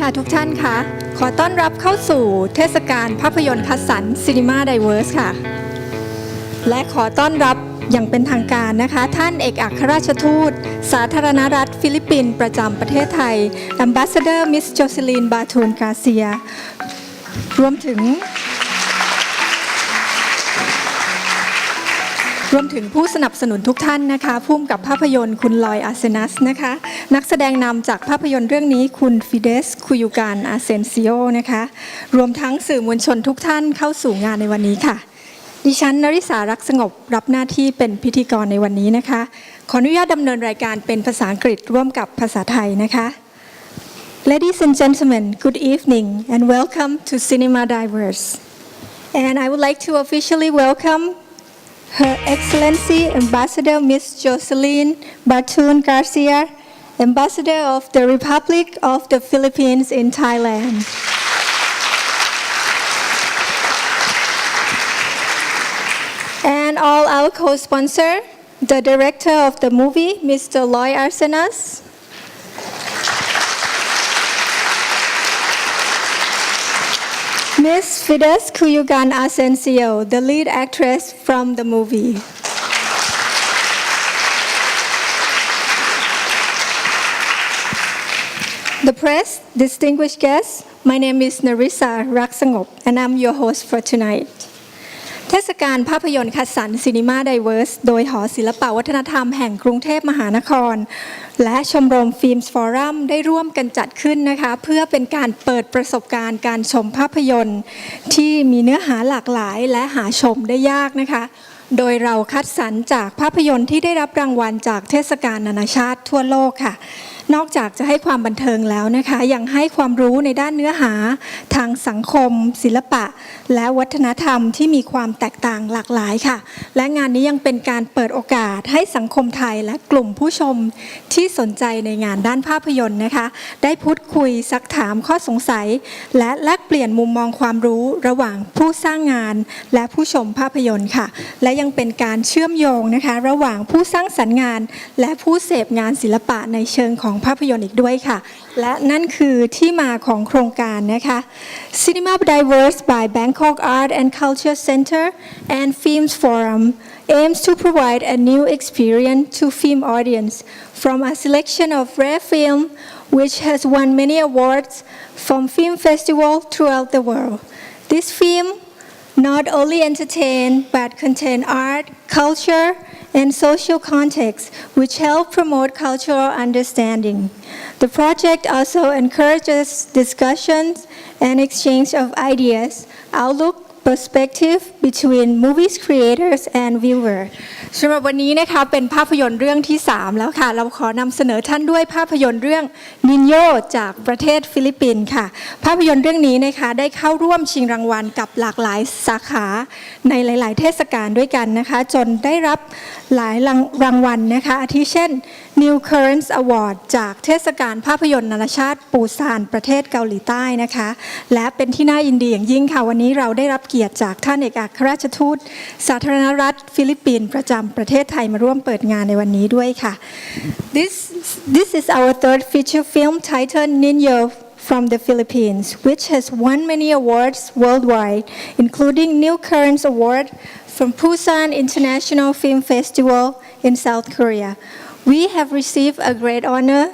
ค่ะทุกท่านค่ะขอต้อนรับเข้าสู่เทศกาลภาพยนตร์คัดสรร Cinema Diverse ค่ะและขอต้อนรับอย่างเป็นทางการนะคะท่านเอกอัครราชทูตสาธารณรัฐฟิลิปปินส์ประจำประเทศไทย Ambassador Miss Jocelyn Batun Garcia รวมถึงผู้สนับสนุนทุกท่านนะคะผู้กำกับภาพยนตร์คุณลอยอาเซนัสนะคะนักแสดงนำจากภาพยนตร์เรื่องนี้คุณฟิเดสคุยูการอาเซนซิโอนะคะรวมทั้งสื่อมวลชนทุกท่านเข้าสู่งานในวันนี้ค่ะดิฉันนริษารักสงบรับหน้าที่เป็นพิธีกรในวันนี้นะคะขออนุญาตดำเนินรายการเป็นภาษาอังกฤษร่วมกับภาษาไทยนะคะ Ladies and gentlemen, good evening and welcome to Cinema Diverse. And I would like to officially welcome Her Excellency Ambassador Miss Jocelyn Batun Garcia, Ambassador of the Republic of the Philippines in Thailand. And all our co-sponsor, the director of the movie, Mr. Loy Arsenas. Miss Fides Kuyugan Asensio, the lead actress from the movie. The press, distinguished guests, my name is Narisa Raksangop, and I'm your host for tonight. เทศกาลภาพยนตร์คัดสรร Cinema Diverse โดยหอศิลปวัฒนธรรมแห่งกรุงเทพมหานครและชมรมฟิล์มฟอรัมได้ร่วมกันจัดขึ้นนะคะเพื่อเป็นการเปิดประสบการณ์การชมภาพยนตร์ที่มีเนื้อหาหลากหลายและหาชมได้ยากนะคะโดยเราคัดสรรจากภาพยนตร์ที่ได้รับรางวัลจากเทศกาลนานาชาติทั่วโลกค่ะนอกจากจะให้ความบันเทิงแล้วนะคะยังให้ความรู้ในด้านเนื้อหาทางสังคมศิลปะและวัฒนธรรมที่มีความแตกต่างหลากหลายค่ะและงานนี้ยังเป็นการเปิดโอกาสให้สังคมไทยและกลุ่มผู้ชมที่สนใจในงานด้านภาพยนตร์นะคะได้พูดคุยซักถามข้อสงสัยและแลกเปลี่ยนมุมมองความรู้ระหว่างผู้สร้างงานและผู้ชมภาพยนตร์ค่ะและยังเป็นการเชื่อมโยงนะคะระหว่างผู้สร้างสรรค์งานและผู้เสพงานศิลปะในเชิงของภาพยนตร์อีกด้วยค่ะและนั่นคือที่มาของโครงการนะคะ Cinema Diverse by Bangkok Art and Culture Center and Films Forum aims to provide a new experience to film audience from a selection of rare film which has won many awards from film festivals throughout the world. This film not only entertain but contain art, culture, and social context which help promote cultural understanding. The project also encourages discussions and exchange of ideas, outlook, perspective between movies creators and viewer. สำหรับวันนี้นะคะเป็นภาพยนตร์เรื่องที่3แล้วค่ะเราขอนำเสนอท่านด้วยภาพยนตร์เรื่อง Nino จากประเทศฟิลิปปินส์ค่ะภาพยนตร์เรื่องนี้นะคะได้เข้าร่วมชิงรางวัลกับหลากหลายสาขาในหลายๆเทศกาลด้วยกันนะคะจนได้รับหลายรางวัลนะคะอาทิเช่น New Currents Award จากเทศกาลภาพยนตร์นานาชาติปูซานประเทศเกาหลีใต้นะคะและเป็นที่น่ายินดีอย่างยิ่งค่ะวันนี้เราได้รับเกียรติจากท่านเอกอัครราชทูตสาธารณรัฐฟิลิปปินส์ประจำประเทศไทยมาร่วมเปิดงานในวันนี้ด้วยค่ะ This is our third feature film titled Nino from the Philippines, which has won many awards worldwide, including New Currents Award from Busan International Film Festival in South Korea. We have received a great honor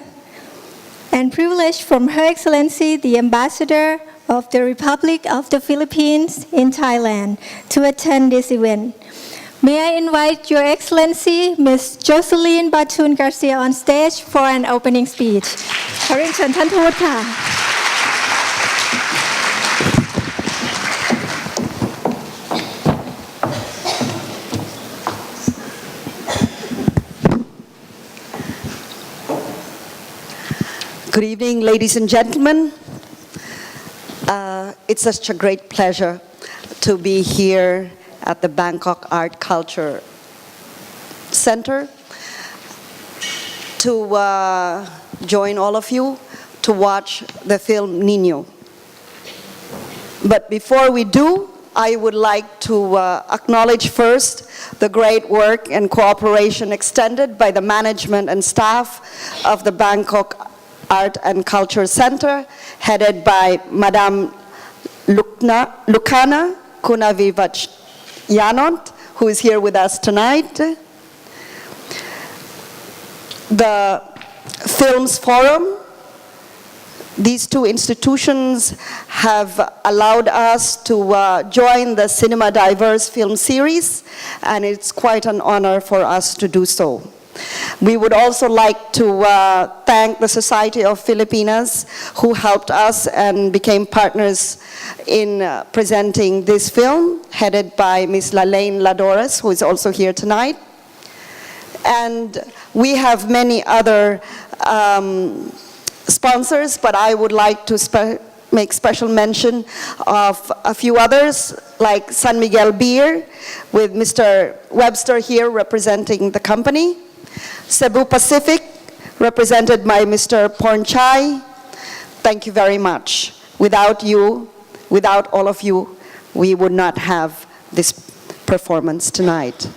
and privilege from Her Excellency the Ambassador of the Republic of the Philippines in Thailand to attend this event. May I invite Your Excellency Miss Jocelyn Batun Garcia on stage for an opening speech. ขอเรียนเชิญท่านทูตค่ะ Good evening, ladies and gentlemen. It's such a great pleasure to be here at the Bangkok Art Culture Center to join all of you to watch the film Nino. But before we do, I would like to acknowledge first the great work and cooperation extended by the management and staff of the Bangkok Art and Culture Center headed by Madame Lucana Kunavivach-Yanont, who is here with us tonight. The Films Forum, these two institutions have allowed us to join the Cinema Diverse film series, and it's quite an honor for us to do so. We would also like to thank the Society of Filipinas who helped us and became partners in presenting this film, headed by Ms. Lalaine Ladores, who is also here tonight. And we have many other sponsors, but I would like to make special mention of a few others, like San Miguel Beer, with Mr. Webster here representing the company. Cebu Pacific, represented by Mr. Pornchai. Thank you very much. Without you, without all of you, we would not have this performance tonight.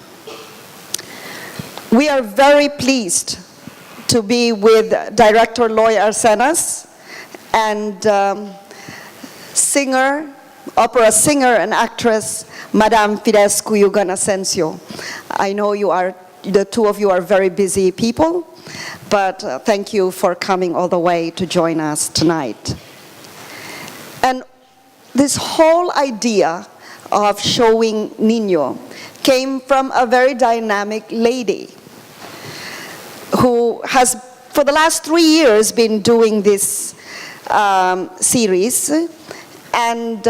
We are very pleased to be with Director Loy Arsenas and opera singer and actress, Madame Fides Cuyugan Asensio. I know the two of you are very busy people, but thank you for coming all the way to join us tonight. And this whole idea of showing Nino came from a very dynamic lady who has, for the last 3 years, been doing this series. And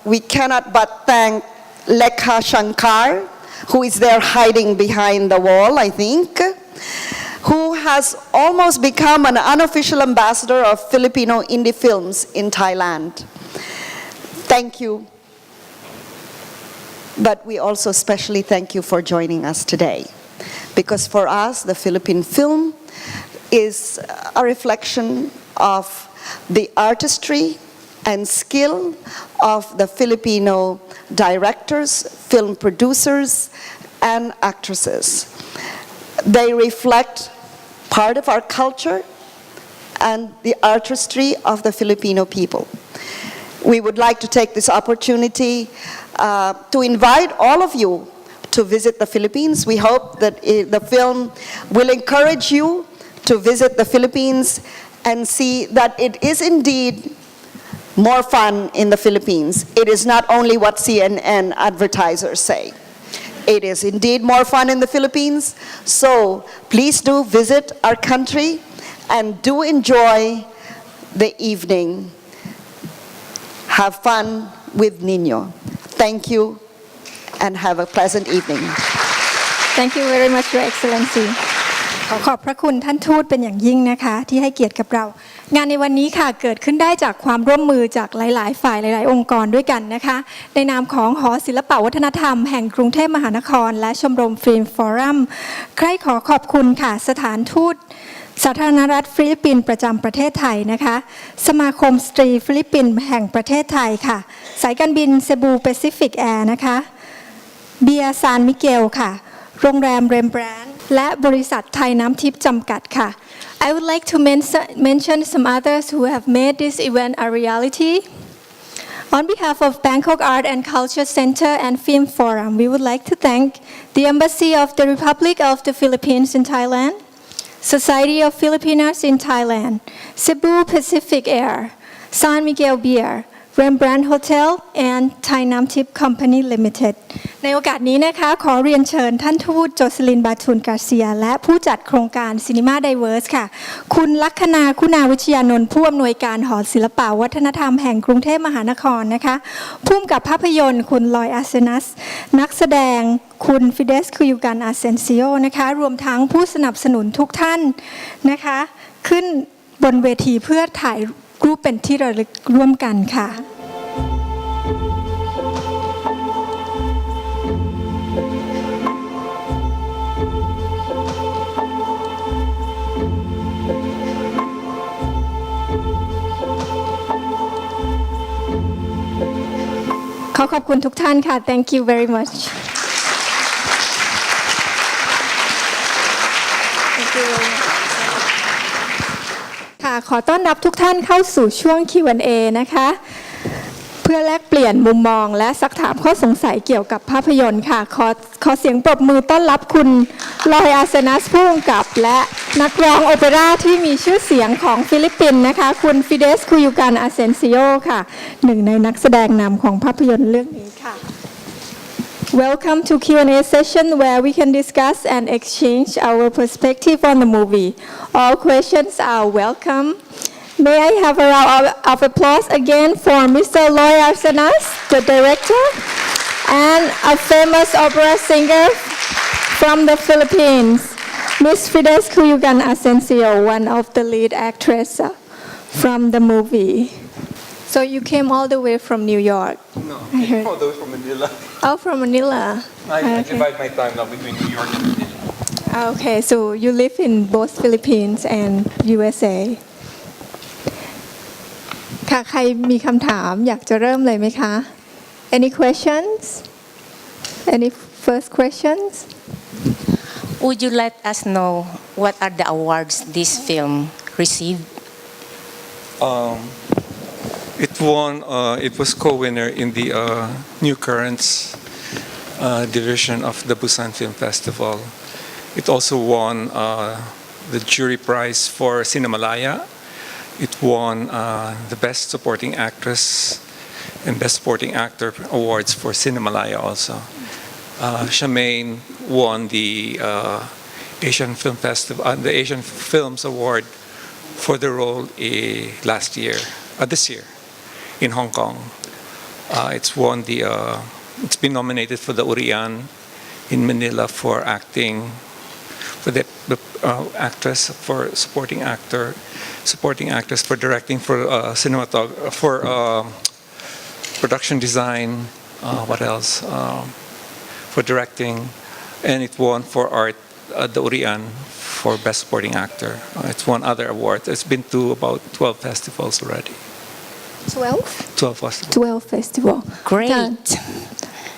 we cannot but thank Lekha Shankar, who is there hiding behind the wall, I think, who has almost become an unofficial ambassador of Filipino indie films in Thailand. Thank you. But we also especially thank you for joining us today. Because for us, the Philippine film is a reflection of the artistry and skill of the Filipino directors, film producers, and actresses. They reflect part of our culture and the artistry of the Filipino people. We would like to take this opportunity to invite all of you to visit the Philippines. We hope that the film will encourage you to visit the Philippines and see that it is indeed more fun in the Philippines. It is not only what CNN advertisers say. It is indeed more fun in the Philippines. So please do visit our country and do enjoy the evening. Have fun with Nino. Thank you and have a pleasant evening. Thank you very much, Your Excellency. ขอบพระคุณท่านทูตเป็นอย่างยิ่งนะคะที่ให้เกียรติกับเรางานในวันนี้ค่ะเกิดขึ้นได้จากความร่วมมือจากหลายๆฝ่ายหลายๆองค์กรด้วยกันนะคะในนามของหอศิลปวัฒนธรรมแห่งกรุงเทพมหานครและชมรมฟิล์มฟอรัมใครขอขอบคุณค่ะสถานทูตสาธารณรัฐฟิลิปปินส์ประจำประเทศไทยนะคะสมาคมสตรีฟิลิปปินส์แห่งประเทศไทยค่ะสายการบินเซบูแปซิฟิกแอร์นะคะเบียร์ซานมิเกลค่ะโรงแรมเรมแบรนด์และบริษัทไทยน้ำทิพย์จำกัดค่ะ I would like to mention some others who have made this event a reality. On behalf of Bangkok Art and Culture Center and Film Forum, we would like to thank the Embassy of the Republic of the Philippines in Thailand, Society of Filipinas in Thailand, Cebu Pacific Air, San Miguel Beer, Rembrandt Hotel and Thai Nam Tip Company Limited ในโอกาสนี้นะคะขอเรียนเชิญท่านทูตโจเซลินบาทูนกาเซียและผู้จัดโครงการ Cinema Diverse ค่ะคุณลัคนาคุณาวิชยานนท์ผู้อำนวยการหอศิลปวัฒนธรรมแห่งกรุงเทพมหานครนะคะผู้กำกับภาพยนตร์คุณลอยอาเซนัสนักแสดงคุณฟิเดสคุยูกันอาเซนซิโอนะคะรวมทั้งผู้สนับสนุนทุกท่านนะคะขึ้นบนเวทีเพื่อถ่ายรูปเป็นที่ระลึกร่วมกันค่ะขอบคุณทุกท่านค่ะ Thank you very much Thank you very much ค่ะ ขอต้อนรับทุกท่านเข้าสู่ช่วง Q&A นะคะเพื่อแลกเปลี่ยนมุมมองและซักถามข้อสงสัยเกี่ยวกับภาพยนตร์ค่ะขอเสียงปรบมือต้อนรับคุณลอยอาเซนัสผู้กำกับและนักร้องโอเปร่าที่มีชื่อเสียงของฟิลิปปินส์นะคะคุณฟิเดสคุยูกันอาเซนซิโอค่ะหนึ่งในนักแสดงนำของภาพยนตร์เรื่องนี้ค่ะ Welcome to Q&A session where we can discuss and exchange our perspective on the movie. All questions are welcome. May I have a round of applause again for Mr. Loy Arsenas, the director, and a famous opera singer from the Philippines, Miss Fides Cuyugan Asensio, one of the lead actress from the movie. So you came all the way from New York? No, I came all the way from Manila. Oh, from Manila. I divide my time now between New York and Manila. Okay, so you live in both Philippines and USA. ค่ะใครมีคำถามอยากจะเริ่มเลยไหมคะ Any questions? Any first questions? Would you let us know what are the awards this film received? It won. It was co-winner in the New Currents division of the Busan Film Festival. It also won the jury prize for Cinemalaya. It won the Best Supporting Actress and Best Supporting Actor awards for Cinemalaya also. Charmaine won the Asian Film Festival, the Asian Films Award for the role this year in Hong Kong. It's won it's been nominated for the Urian in Manila for acting, for the actress, for supporting actress, for directing, for cinematography, for production design. What else? For directing, and it won for art the Urian for best supporting actor. It's won other awards. It's been to about 12 festivals already. 12? 12 festivals. 12 festival. Great.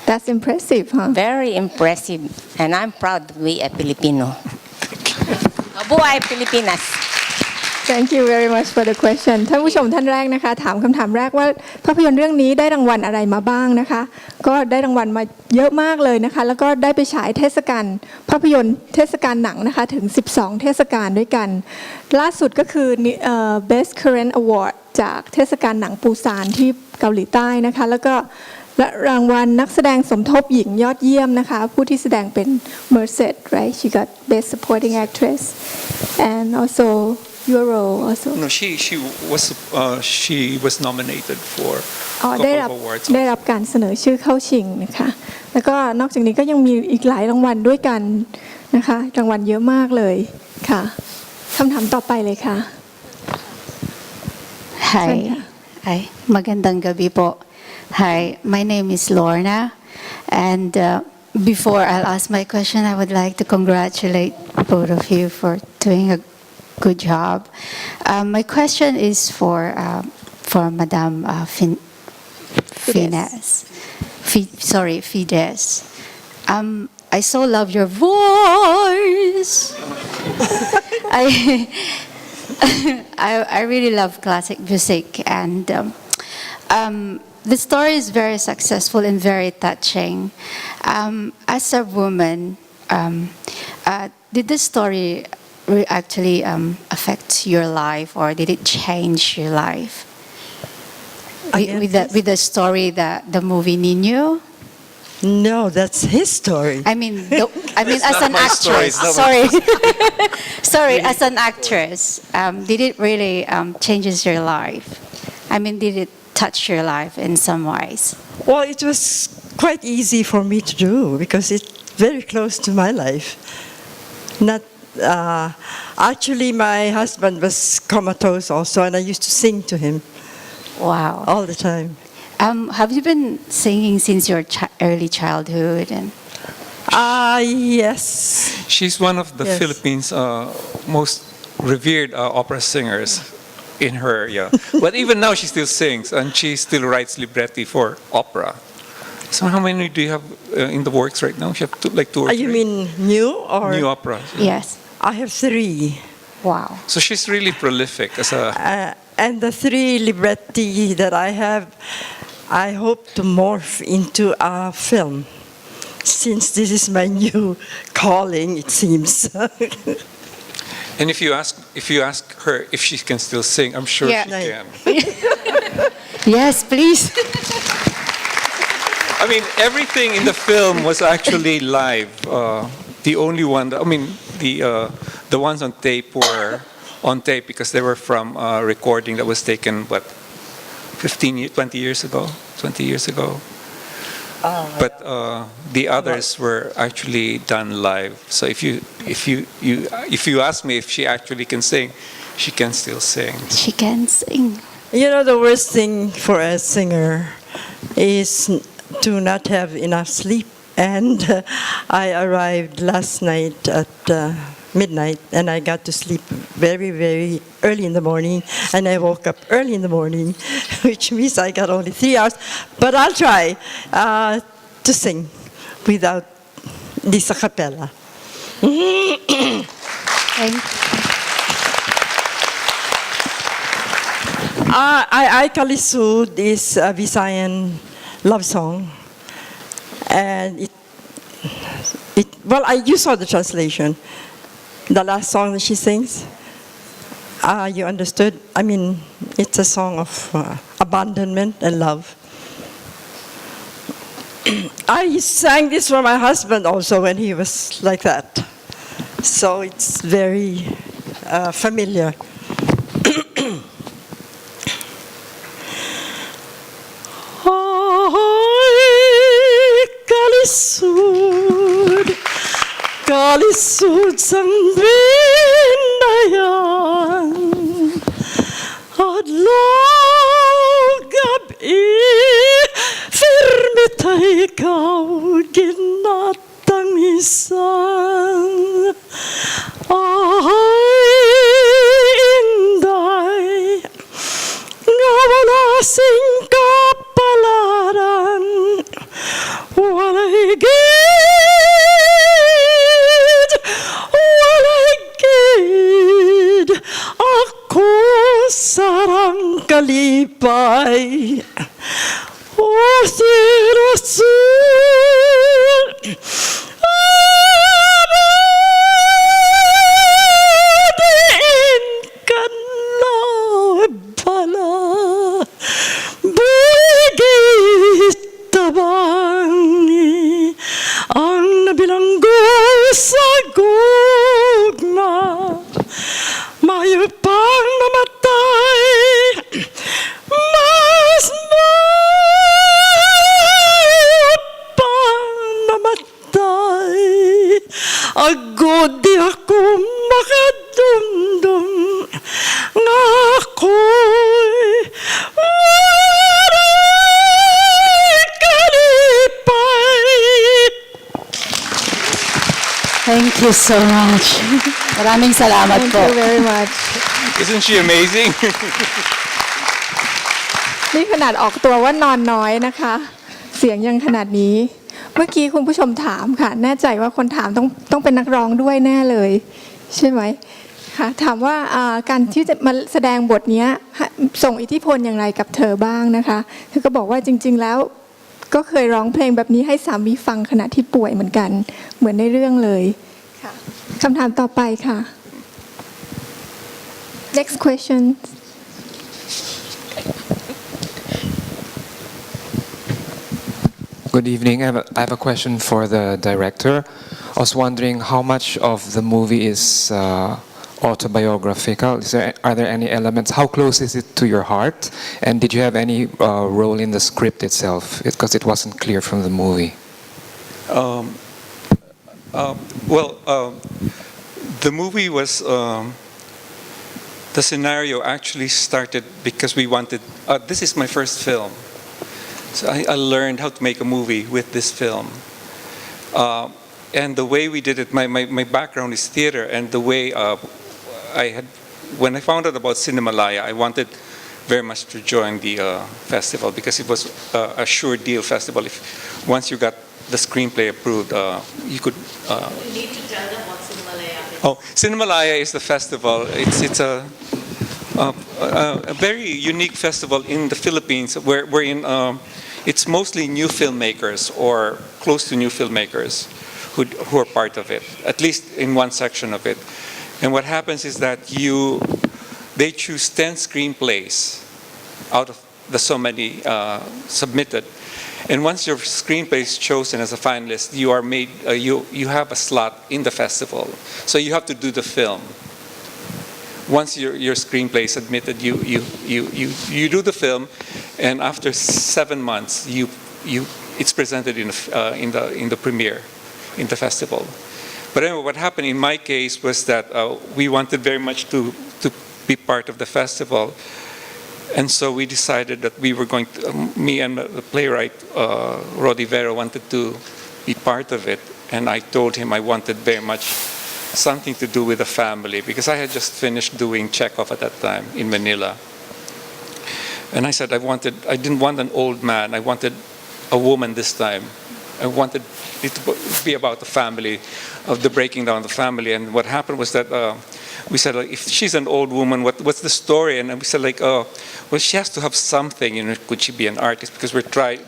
That's impressive, huh? Very impressive. And I'm proud to be a Filipino. Mabuhay Pilipinas. Thank you very much for the question ท่านผู้ชมท่านแรกนะคะถามคำถามแรกว่าภาพยนตร์เรื่องนี้ได้รางวัลอะไรมาบ้างนะคะก็ได้รางวัลมาเยอะมากเลยนะคะแล้วก็ได้ไปฉายเทศกาลภาพยนตร์เทศกาลหนังนะคะถึง12เทศกาลด้วยกันล่าสุดก็คือ Best Current Award จากเทศกาลหนังปูซานที่เกาหลีใต้นะคะแล้วก็และรางวัลนักแสดงสมทบหญิงยอดเยี่ยมนะคะผู้ที่แสดงเป็น Merced right she got Best Supporting Actress and also your role also No, she was nominated for a ได้ couple รับ of awards. ได้รับการเสนอชื่อเข้าชิงนะคะแล้วก็นอกจากนี้ก็ยังมีอีกหลายรางวัลด้วยกันนะคะรางวัลเยอะมากเลยค่ะคำถามต่อไปเลยค่ะ Hi. Hi. Magandang gabi po. Hi, my name is Lorna. And before I'll ask my question, I would like to congratulate both of you for doing a good job. My question is for Madame Fides. I so love your voice. I really love classic music, and the story is very successful and very touching. As a woman, did the story actually affect your life, or did it change your life? With the story the movie Nino? No, that's his story. I mean, as an actress. Sorry, as an actress, did it really changes your life? I mean, did it touch your life in some ways? Well, it was quite easy for me to do because it's very close to my life. Not actually, my husband was comatose also, and I used to sing to him. Wow. All the time. Have you been singing since your early childhood? And yes. She's one of the Yes. Philippines' most revered opera singers in her area. But even now she still sings, and she still writes libretti for opera. So how many do you have in the works right now? You have two or You three? mean new or? New operas. yes. I have 3. Wow. So she's really prolific as a. And the 3 libretti that I have, I hope to morph into a film, since this is my new calling, it seems. And if you ask her if she can still sing, I'm sure Yeah. she can. Yes, please. I mean, everything in the film was actually live. The only one, the ones on tape were on tape because they were from a recording that was taken, 20 years ago? But the others were actually done live. So if you ask me if she actually can sing, she can still sing. She can sing. You know, the worst thing for a singer is to not have enough sleep. And I arrived last night at midnight, and I got to sleep very, very early in the morning, and I woke up early in the morning, which means I got only 3 hours. But I'll try to sing without this a cappella. I Kalisud is a Visayan love song, and you saw the translation. The last song that she sings, you understood? I mean, it's a song of abandonment and love. I sang this for my husband also when he was like that. So it's very familiar. Kalisud sang binayan adlaw gabi firme tay ikaw ginatamisan ay inday nga wala sing kapalaran walay ako sarang kalipay o sirasul abadin kan bala buligit tabangi ang nabilanggo sa gugma mayo pang namatay mas mayo pang namatay agod di ako makadumdum nga ako'y walay kalipay. Thank you so much. Maraming salamat Thank po. you very much. Isn't she amazing? นี่ขนาดออกตัวว่านอนน้อยนะคะ เสียงยังขนาดนี้ เมื่อกี้คุณผู้ชมถามค่ะ แน่ใจว่าคนถามต้องเป็นนักร้องด้วยแน่เลย ใช่ไหมค่ะถามว่าการที่จะมาแสดงบทนี้ส่งอิทธิพลอย่างไรกับเธอบ้างนะคะเธอก็บอกว่าจริงๆแล้วก็เคยร้องเพลงแบบนี้ให้สามีฟังขณะที่ป่วยเหมือนกันเหมือนในเรื่องเลยค่ะคำถามต่อไปค่ะ next question Good evening. I have a question for the director. I was wondering how much of the movie is autobiographical. Are there any elements? How close is it to your heart? And did you have any role in the script itself? Because it wasn't clear from the movie. The movie was. The scenario actually started because we wanted. This is my first film. So I learned how to make a movie with this film. And the way we did it, my background is theater, and the way when I found out about Cinemalaya, I wanted very much to join the festival because it was a sure deal festival. Once you got the screenplay approved, you could. You need to tell them what Cinemalaya is. Oh, Cinemalaya is the festival. It's a very unique festival in the Philippines wherein it's mostly new filmmakers or close to new filmmakers who are part of it, at least in one section of it. And what happens is that they choose 10 screenplays out of the so many submitted. And once your screenplay is chosen as a finalist, you are made. You have a slot in the festival, so you have to do the film. Once your screenplay is submitted, you do the film, and after 7 months, it's presented in the premiere, in the festival. But anyway, what happened in my case was that we wanted very much to be part of the festival. And so we decided that we were going to, me and the playwright, Rodi Vera, wanted to be part of it. And I told him I wanted very much something to do with the family, because I had just finished doing Chekhov at that time in Manila. And I said I didn't want an old man, I wanted a woman this time. I wanted it to be about the family, of the breaking down of the family. And what happened was that we said, if she's an old woman, what's the story? And we said, well, she has to have something. Could she be an artist? Because I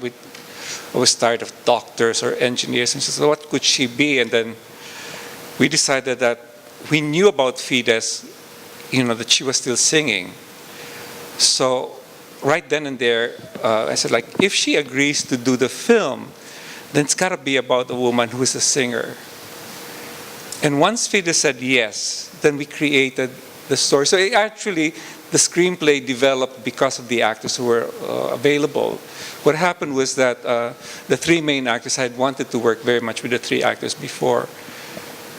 was tired of doctors or engineers. And she said, what could she be? And then we decided that we knew about Fides, that she was still singing. So right then and there, I said, if she agrees to do the film, then it's got to be about a woman who is a singer. And once Fides said yes, then we created the story. So actually, the screenplay developed because of the actors who were available. What happened was that the 3 main actors, I had wanted to work very much with the 3 actors before.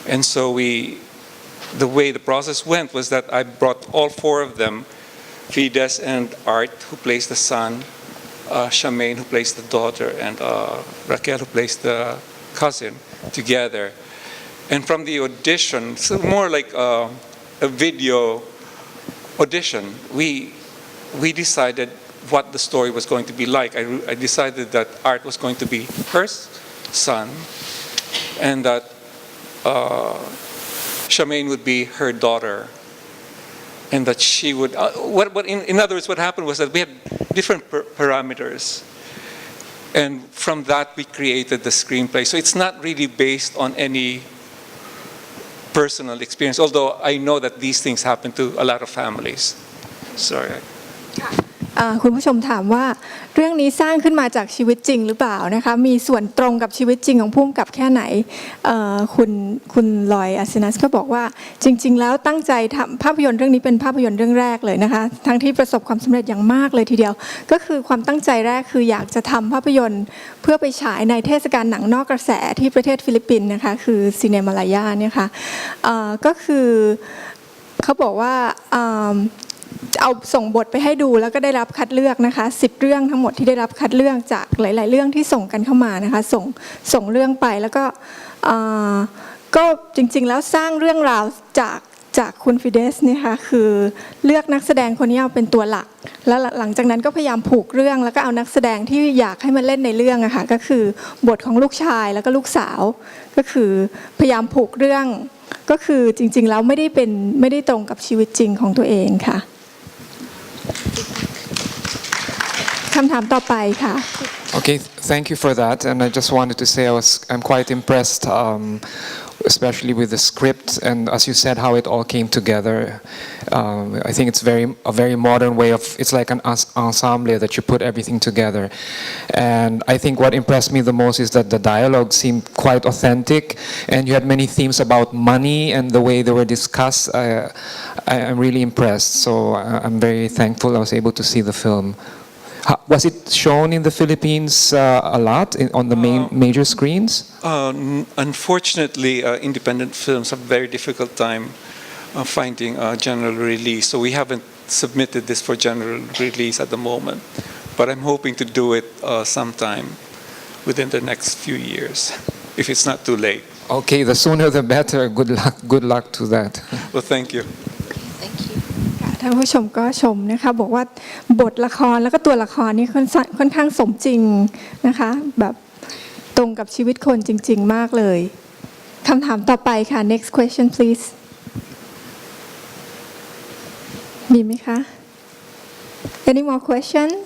And so the way the process went was that I brought all 4 of them, Fides and Art, who plays the son, Charmaine, who plays the daughter, and Raquel, who plays the cousin, together. And from the audition, so more like a video audition, we decided what the story was going to be like. I decided that Art was going to be her son, and that Charmaine would be her daughter, and that she would. In other words, what happened was that we had different parameters, and from that we created the screenplay. So it's not really based on any personal experience, although I know that these things happen to a lot of families. Sorry. คุณผู้ชมถามว่าเรื่องนี้สร้างขึ้นมาจากชีวิตจริงหรือเปล่านะคะมีส่วนตรงกับชีวิตจริงของผู้กำกับแค่ไหนคุณลอยอาซินัสก็บอกว่าจริงๆแล้วตั้งใจทำภาพยนตร์เรื่องนี้เป็นภาพยนตร์เรื่องแรกเลยนะคะทั้งที่ประสบความสำเร็จอย่างมากเลยทีเดียวก็คือความตั้งใจแรกคืออยากจะทำภาพยนตร์เพื่อไปฉายในเทศกาลหนังนอกกระแสที่ประเทศฟิลิปปินส์นะคะคือซีเนมาลายาเนี่ยค่ะก็คือเขาบอกว่าเอาส่งบทไปให้ดูแล้วก็ได้รับคัดเลือกนะคะ10 เรื่องทั้งหมดที่ได้รับคัดเลือกจากหลายๆเรื่องที่ส่งกันเข้ามานะคะส่งเรื่องไปแล้วก็จริงๆแล้วสร้างเรื่องราวจากคุณฟิเดสเนี่ยค่ะคือเลือกนักแสดงคนนี้เอาเป็นตัวหลักแล้วหลังจากนั้นก็พยายามผูกเรื่องแล้วก็เอานักแสดงที่อยากให้มาเล่นในเรื่องอะค่ะก็คือบทของลูกชายแล้วก็ลูกสาวก็คือพยายามผูกเรื่องก็คือจริงๆแล้วไม่ได้ตรงกับชีวิตจริงของตัวเองค่ะคำถามต่อไปค่ะ Okay, thank you for that. And I just wanted to say I'm quite impressed, especially with the script and, as you said, how it all came together. I think it's a very modern way of. It's like an ensemble that you put everything together. And I think what impressed me the most is that the dialogue seemed quite authentic, and you had many themes about money and the way they were discussed. I'm really impressed. So I'm very thankful I was able to see the film. Was it shown in the Philippines a lot on the major screens? Unfortunately, independent films have a very difficult time finding a general release, so we haven't submitted this for general release at the moment. But I'm hoping to do it sometime within the next few years, if it's not too late. Okay, the sooner the better. Good luck to that. Well, thank you. ท่านผู้ชมก็ชมนะคะบอกว่าบทละครแล้วก็ตัวละครนี่ค่อนข้างสมจริงนะคะแบบตรงกับชีวิตคนจริงๆมากเลยคำถามต่อไปค่ะ next question please มีไหมคะ Any more questions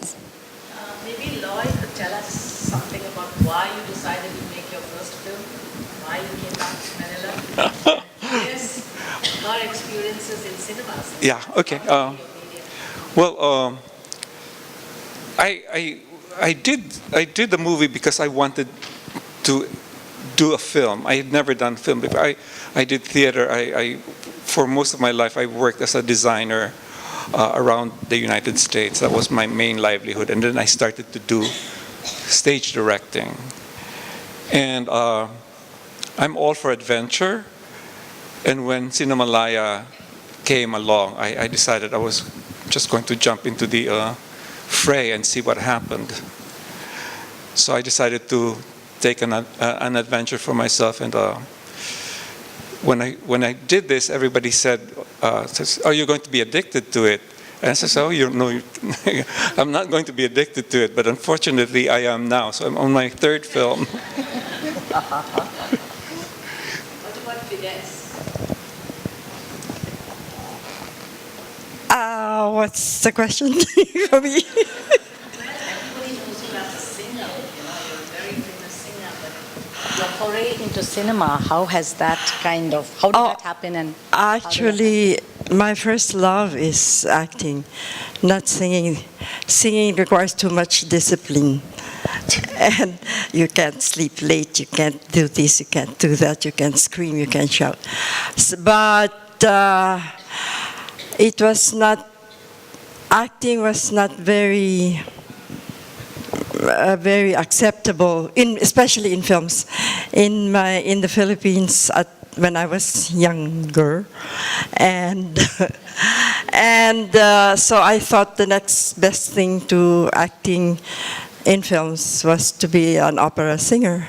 Maybe Lloyd could tell us something about why you decided to make your first film, why you came back to Manila. Yes, our experiences in cinemas. Yeah, okay. Well, I did the movie because I wanted to do a film. I had never done film before. I did theater. For most of my life, I worked as a designer around the United States. That was my main livelihood. And then I started to do stage directing. And I'm all for adventure. And when Cinemalaya came along, I decided I was just going to jump into the fray and see what happened. So I decided to take an adventure for myself. And when I did this, everybody said, "Oh, you're going to be addicted to it." And I said, "Oh, I'm not going to be addicted to it." But unfortunately, I am now. So I'm on my third film. What about Fidesz? What's the question for me? Everybody knows you as a singer. You're a very famous singer. But your foray into cinema, how did that happen? And Actually, my first love is acting, not singing. Singing requires too much discipline. And you can't sleep late, you can't do this, you can't do that, you can't scream, you can't shout. But acting was not very acceptable, especially in films. In the Philippines, when I was younger, and so I thought the next best thing to acting in films was to be an opera singer,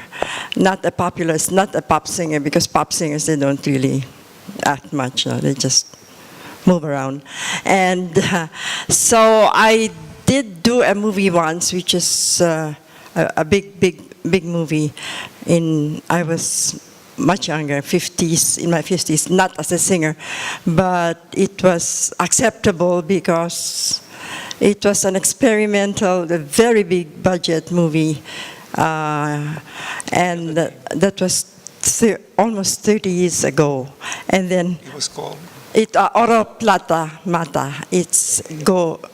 not a pop singer, because pop singers, they don't really act much, they just move around. And so I did do a movie once, which is a big movie. I was much younger, in my 50s, not as a singer, but it was acceptable because it was an experimental, a very big budget movie, and that was almost 30 years ago. And then It was called? Oro Plata Mata. It's gold,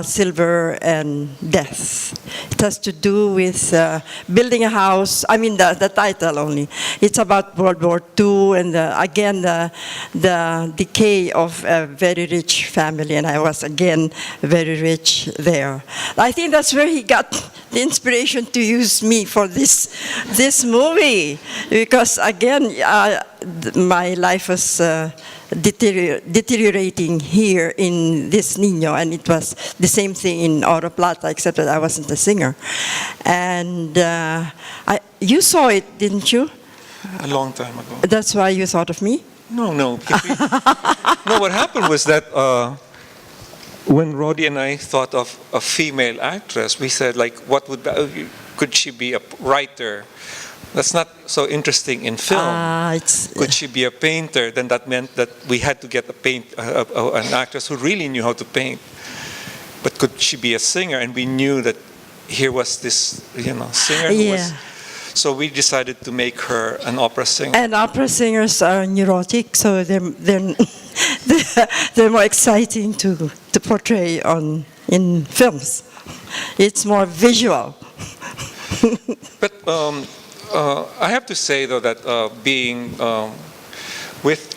silver, and death. It has to do with building a house. I mean, the title only. It's about World War II and again the decay of a very rich family, and I was again very rich there. I think that's where he got the inspiration to use me for this movie, because again my life was deteriorating here in this Nino, and it was the same thing in Oro Plata, except that I wasn't a singer. And you saw it, didn't you? A long time ago. That's why you thought of me? No. No, what happened was that when Rodi and I thought of a female actress, we said, like, could she be a writer? That's not so interesting in film. Could she be a painter? Then that meant that we had to get an actress who really knew how to paint. But could she be a singer? And we knew that here was this, singer who was. So we decided to make her an opera singer. And opera singers are neurotic, so they're more exciting to portray in films. It's more visual. But I have to say, though, that being with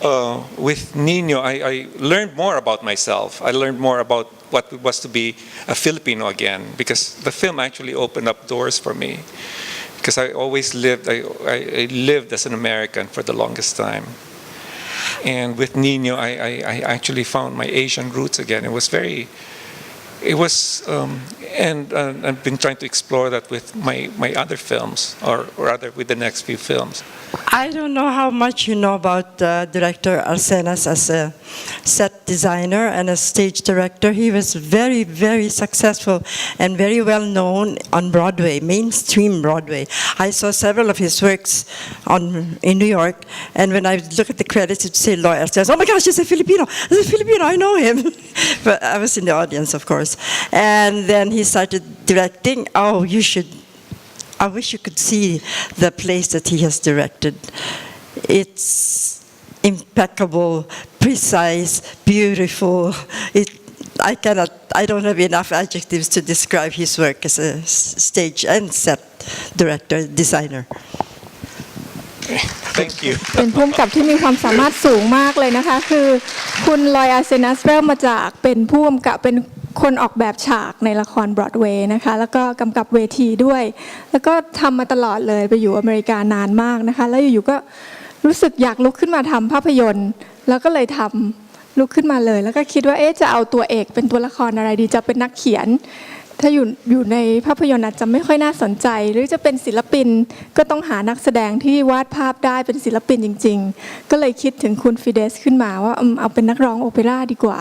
Nino, I learned more about myself. I learned more about what it was to be a Filipino again, because the film actually opened up doors for me. Because I always lived as an American for the longest time. And with Nino, I actually found my Asian roots again. It was very, it was, and I've been trying to explore that with my other films, or rather with the next few films. I don't know how much you know about director Arsenas as a set designer and a stage director. He was very, very successful and very well known on Broadway, mainstream Broadway. I saw several of his works in New York, and when I look at the credits, it would say Loy Arsenas. Oh my gosh, he's a Filipino! He's a Filipino, I know him. But I was in the audience, of course. And then he started directing. Oh, I wish you could see the plays that he has directed. It's impeccable, precise, beautiful. I don't have enough adjectives to describe his work as a stage and set director, designer. Thank you. เป็นผู้กำกับที่มีความสามารถสูงมากเลยนะคะคือคุณลอยอาร์เซนัสเริ่มมาจากเป็นผู้กำกับเป็นคนออกแบบฉากในละครบรอดเวย์นะคะแล้วก็กำกับเวทีด้วยแล้วก็ทำมาตลอดเลยไปอยู่อเมริกานานมากนะคะแล้วอยู่ๆก็รู้สึกอยากลุกขึ้นมาทำภาพยนตร์แล้วก็เลยทำลุกขึ้นมาเลยแล้วก็คิดว่าจะเอาตัวเอกเป็นตัวละครอะไรดีจะเป็นนักเขียนถ้าอยู่ในภาพยนตร์อาจจะไม่ค่อยน่าสนใจหรือจะเป็นศิลปินก็ต้องหานักแสดงที่วาดภาพได้เป็นศิลปินจริงๆก็เลยคิดถึงคุณฟิเดสขึ้นมาว่าเอาเป็นนักร้องโอเปร่าดีกว่า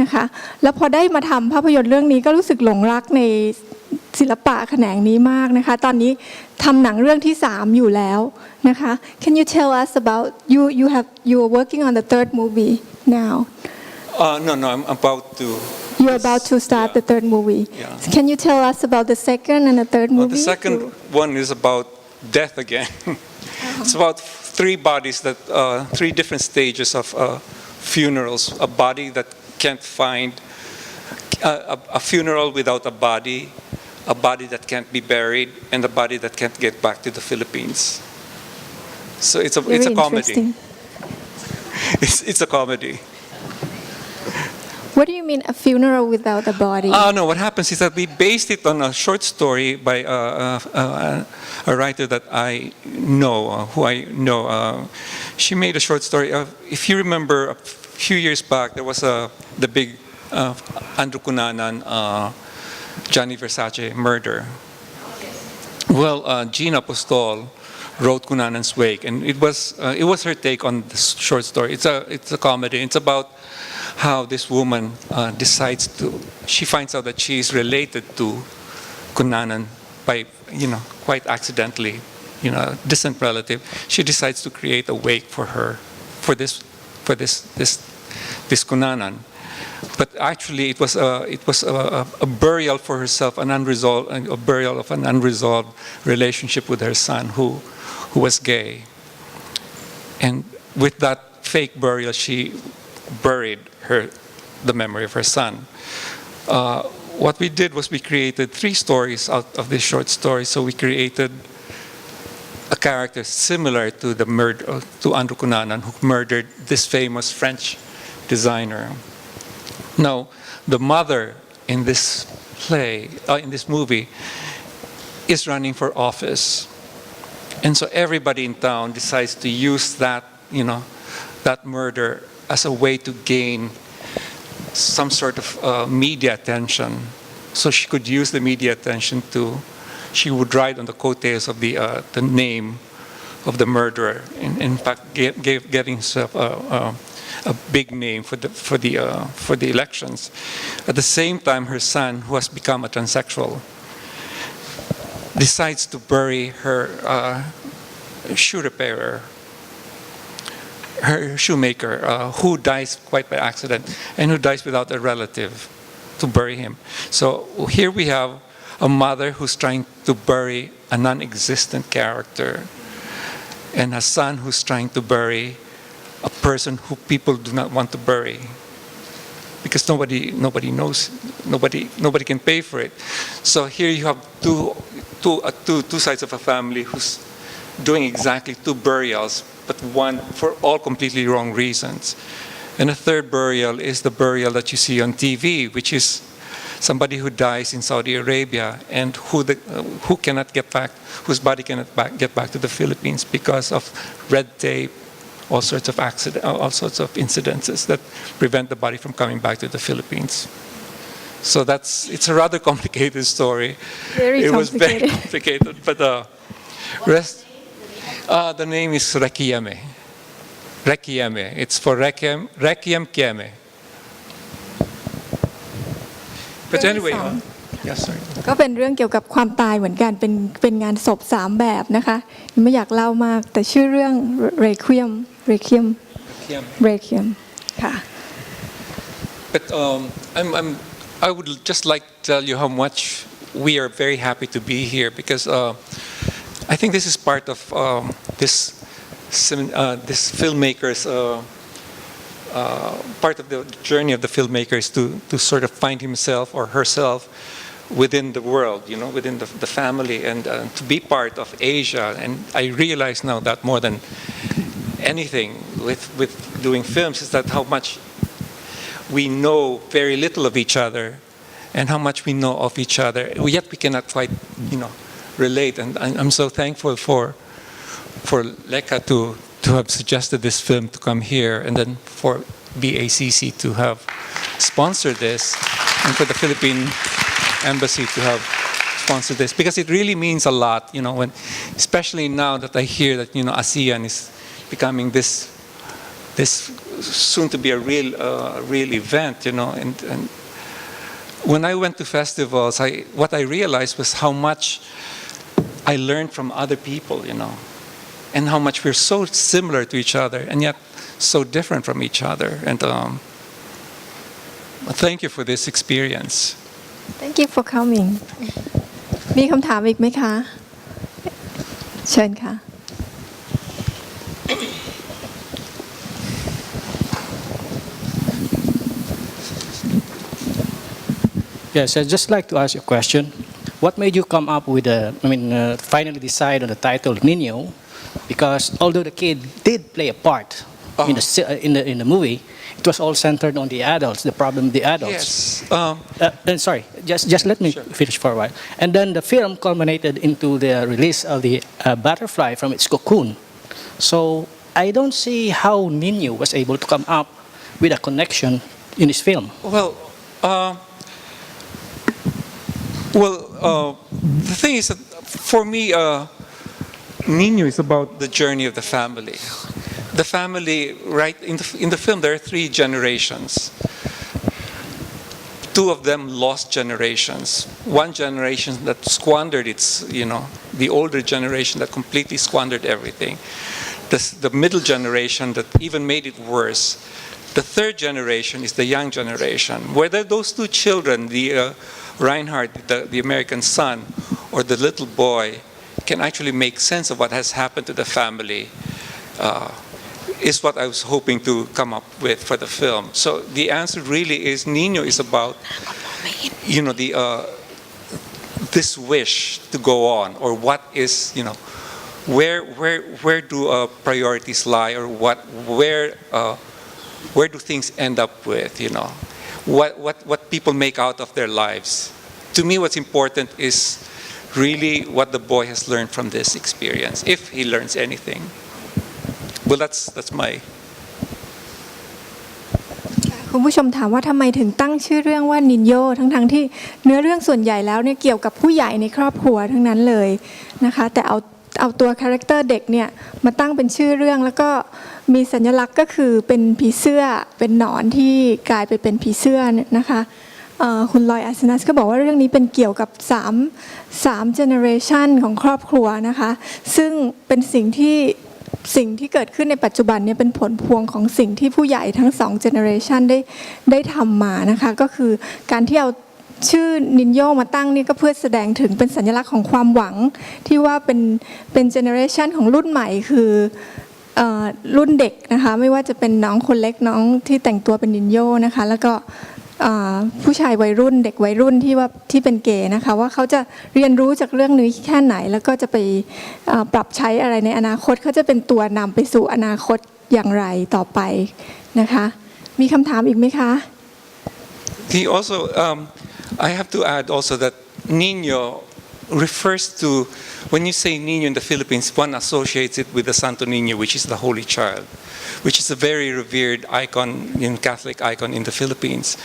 นะคะแล้วพอได้มาทำภาพยนตร์เรื่องนี้ก็รู้สึกหลงรักในศิลปะแขนงนี้มากนะคะตอนนี้ทำหนังเรื่องที่3อยู่แล้วนะคะ Can you tell us about you are working on the third movie now No, I'm about to. You're about to start the third movie. Yeah. Can you tell us about the second and the third movie? The second one is about death again. It's about three different stages of funerals. A body that can't find, a funeral without a body that can't be buried, and a body that can't get back to the Philippines. So it's a comedy. It's a comedy. What do you mean a funeral without a body? No, what happens is that we based it on a short story by a writer that I know, who I know. She made a short story. If you remember, a few years back, there was the big Andrew Cunanan, Johnny Versace murder. Well, Gina Apostol wrote Cunanan's Wake, and it was her take on this short story. It's a comedy. It's about how this woman she finds out that she is related to Cunanan by, quite accidentally, a distant relative. She decides to create a wake for her, for this Cunanan. But actually, it was a burial for herself, a burial of an unresolved relationship with her son, who was gay. And with that fake burial, she buried the memory of her son. What we did was we created 3 stories out of this short story. So we created a character similar to the murder to Andrew Cunanan, who murdered this famous French designer. Now, the mother in this in this movie, is running for office, and so everybody in town decides to use that murder as a way to gain some sort of media attention. So she could use the media attention she would ride on the coattails of the name of the murderer, in fact getting herself a big name for the elections. At the same time, her son, who has become a transsexual, decides to bury her shoe repairer, her shoemaker, who dies quite by accident and who dies without a relative to bury him. So here we have a mother who's trying to bury a non-existent character, and a son who's trying to bury a person who people do not want to bury, because nobody knows, nobody can pay for it. So here you have two sides of a family who's doing exactly 2 burials, but one for all completely wrong reasons. And a third burial is the burial that you see on TV, which is somebody who dies in Saudi Arabia and who cannot get back, whose body cannot get back to the Philippines because of red tape, all sorts of incidences that prevent the body from coming back to the Philippines. So it's a rather complicated story. Very It was very complicated. complicated, but the name is Requieme. Requieme. It's for Requiem Kieme. But anyway, yes, sorry. ก็เป็นเรื่องเกี่ยวกับความตายเหมือนกันเป็นงานศพ3แบบนะคะไม่อยากเล่ามากแต่ชื่อเรื่อง Requiem ค่ะ But I would just like to tell you how much we are very happy to be here because I think this is part of this filmmakers part of the journey of the filmmaker is to sort of find himself or herself within the world, within the family, and to be part of Asia. And I realize now that more than anything with doing films is that how much we know very little of each other, and how much we know of each other. Yet we cannot quite, relate. And I'm so thankful for Leka to have suggested this film to come here, and then for BACC to have sponsored this, and for the Philippine Embassy to have sponsored this, because it really means a lot, when, especially now that I hear that, ASEAN is becoming this soon to be a real event, and when I went to festivals, what I realized was how much I learned from other people, and how much we're so similar to each other and yet so different from each other. And thank you for this experience. Thank you for coming มีคำถามอีกไหมคะเชิญค่ะ Yes, I'd just like to ask you a question. What made you come up with finally decide on the title Nino? Because although the kid did play a part in the movie, it was all centered on the adults, the problem of the adults. Yes. Sorry, just let me finish for a while. And then the film culminated into the release of the butterfly from its cocoon. So I don't see how Nino was able to come up with a connection in his film. Well, the thing is that for me, Nino is about the journey of the family. The family, right, in the film there are 3 generations. 2 of them lost generations. One generation that squandered its, the older generation that completely squandered everything. The middle generation that even made it worse. The 3rd generation is the young generation. Whether those 2 children, the Reinhardt, the American son, or the little boy, can actually make sense of what has happened to the family, is what I was hoping to come up with for the film. So the answer really is Nino is about, this wish to go on, or what is, where do priorities lie, or where do things end up with, what people make out of their lives. To me, what's important is really what the boy has learned from this experience, if he learns anything. Well, that's my. คุณผู้ชมถามว่าทำไมถึงตั้งชื่อเรื่องว่านินโยทั้งที่เนื้อเรื่องส่วนใหญ่แล้วเนี่ยเกี่ยวกับผู้ใหญ่ในครอบครัวทั้งนั้นเลยนะคะแต่เอาตัวคาแรคเตอร์เด็กเนี่ยมาตั้งเป็นชื่อเรื่องแล้วก็มีสัญลักษณ์ก็คือเป็นผีเสื้อเป็นหนอนที่กลายไปเป็นผีเสื้อนะคะคุณลอยอาสนัสก็บอกว่าเรื่องนี้เป็นเกี่ยวกับ3 generation ของครอบครัวนะคะซึ่งเป็นสิ่งที่เกิดขึ้นในปัจจุบันเนี่ยเป็นผลพวงของสิ่งที่ผู้ใหญ่ทั้ง2 generation ได้ทำมานะคะก็คือการที่เอาชื่อนินโยมาตั้งนี่ก็เพื่อแสดงถึงเป็นสัญลักษณ์ของความหวังที่ว่าเป็น generation ของรุ่นใหม่คือรุ่นเด็กนะคะไม่ว่าจะเป็นน้องคนเล็กน้องที่แต่งตัวเป็นนินโยนะคะแล้วก็ผู้ชายวัยรุ่นเด็กวัยรุ่นที่เป็นเกย์นะคะว่าเขาจะเรียนรู้จากเรื่องนี้แค่ไหนแล้วก็จะไปปรับใช้อะไรในอนาคตเขาจะเป็นตัวนำไปสู่อนาคตอย่างไรต่อไปนะคะมีคำถามอีกไหมคะ He also I have to add also that Nino refers to, when you say Nino in the Philippines, one associates it with the Santo Nino, which is the Holy Child, which is a very revered icon, Catholic icon in the Philippines.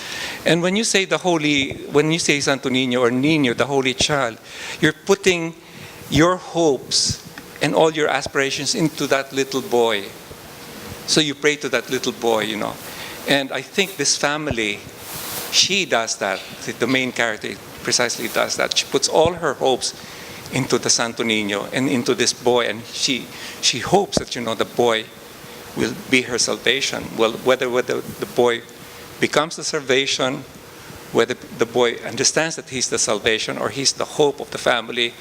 And when you say Santo Nino or Nino, the Holy Child, you're putting your hopes and all your aspirations into that little boy. So you pray to that little boy, And I think this family, she does that. The main character precisely does that. She puts all her hopes into the Santo Nino and into this boy, and she hopes that the boy will be her salvation. Well, whether the boy becomes the salvation, whether the boy understands that he's the salvation or he's the hope of the family,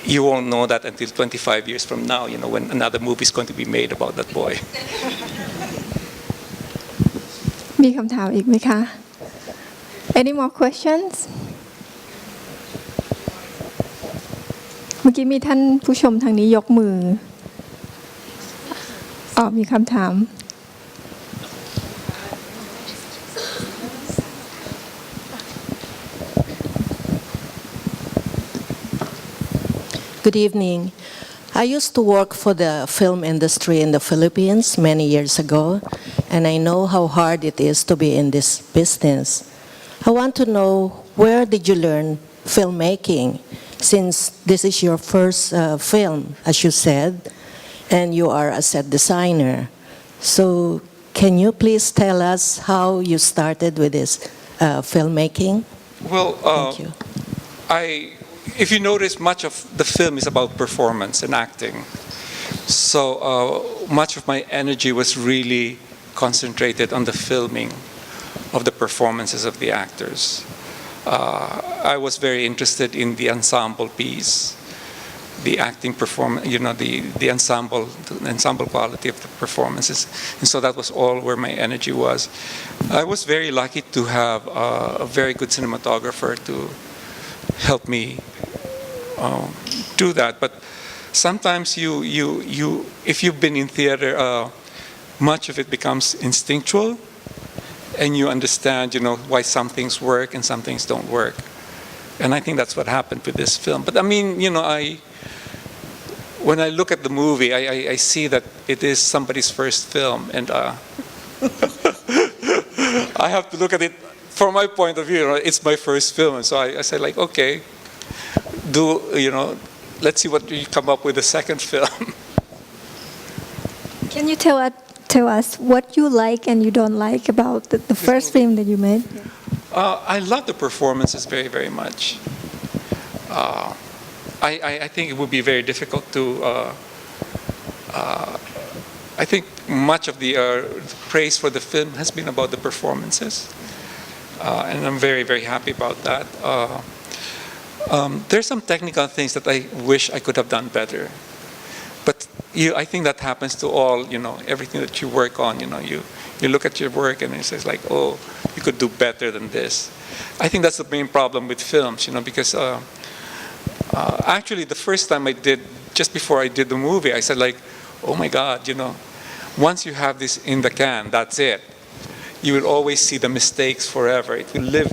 you won't know that until 25 years from now, when another movie is going to be made about that boy. มีคำถามอีกไหมคะ Any more questions เมื่อกี้มีท่านผู้ชมทางนี้ยกมือมีคำถาม Good evening. I used to work for the film industry in the Philippines many years ago, and I know how hard it is to be in this business. I want to know, where did you learn filmmaking, since this is your first film, as you said, and you are a set designer. So can you please tell us how you started with this filmmaking? Well, Thank you. If you notice, much of the film is about performance and acting. So much of my energy was really concentrated on the filming of the performances of the actors. I was very interested in the ensemble piece, the acting performance, the ensemble quality of the performances. And so that was all where my energy was. I was very lucky to have a very good cinematographer to help me do that. But sometimes if you've been in theater, much of it becomes instinctual, and you understand, why some things work and some things don't work. And I think that's what happened with this film. But I mean, when I look at the movie, I see that it is somebody's first film, and I have to look at it from my point of view. It's my first film, and so I say, like, okay, let's see what you come up with the second film. Can you tell us what you like and you don't like about the first film that you made? I love the performances very, very much. I think it would be very difficult to. I think much of the praise for the film has been about the performances, and I'm very, very happy about that. There's some technical things that I wish I could have done better, but I think that happens to all, everything that you work on. You look at your work and it says, like, oh, you could do better than this. I think that's the main problem with films, because actually the first time I did, just before I did the movie, I said, like, oh my God, once you have this in the can, that's it. You will always see the mistakes forever. It will live,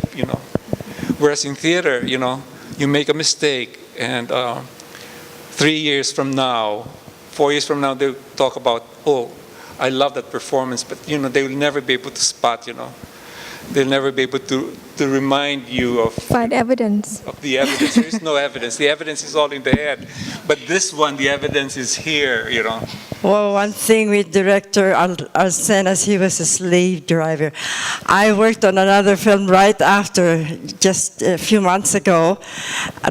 Whereas in theater, you make a mistake, and 3 years from now, 4 years from now, they'll talk about, oh, I love that performance, but they will never be able to spot, they'll never be able to remind you of Find evidence. Of the evidence. There is no evidence. The evidence is all in the head. But this one, the evidence is here, Well, one thing with director Arsenas, he was a slave driver. I worked on another film right after, just a few months ago,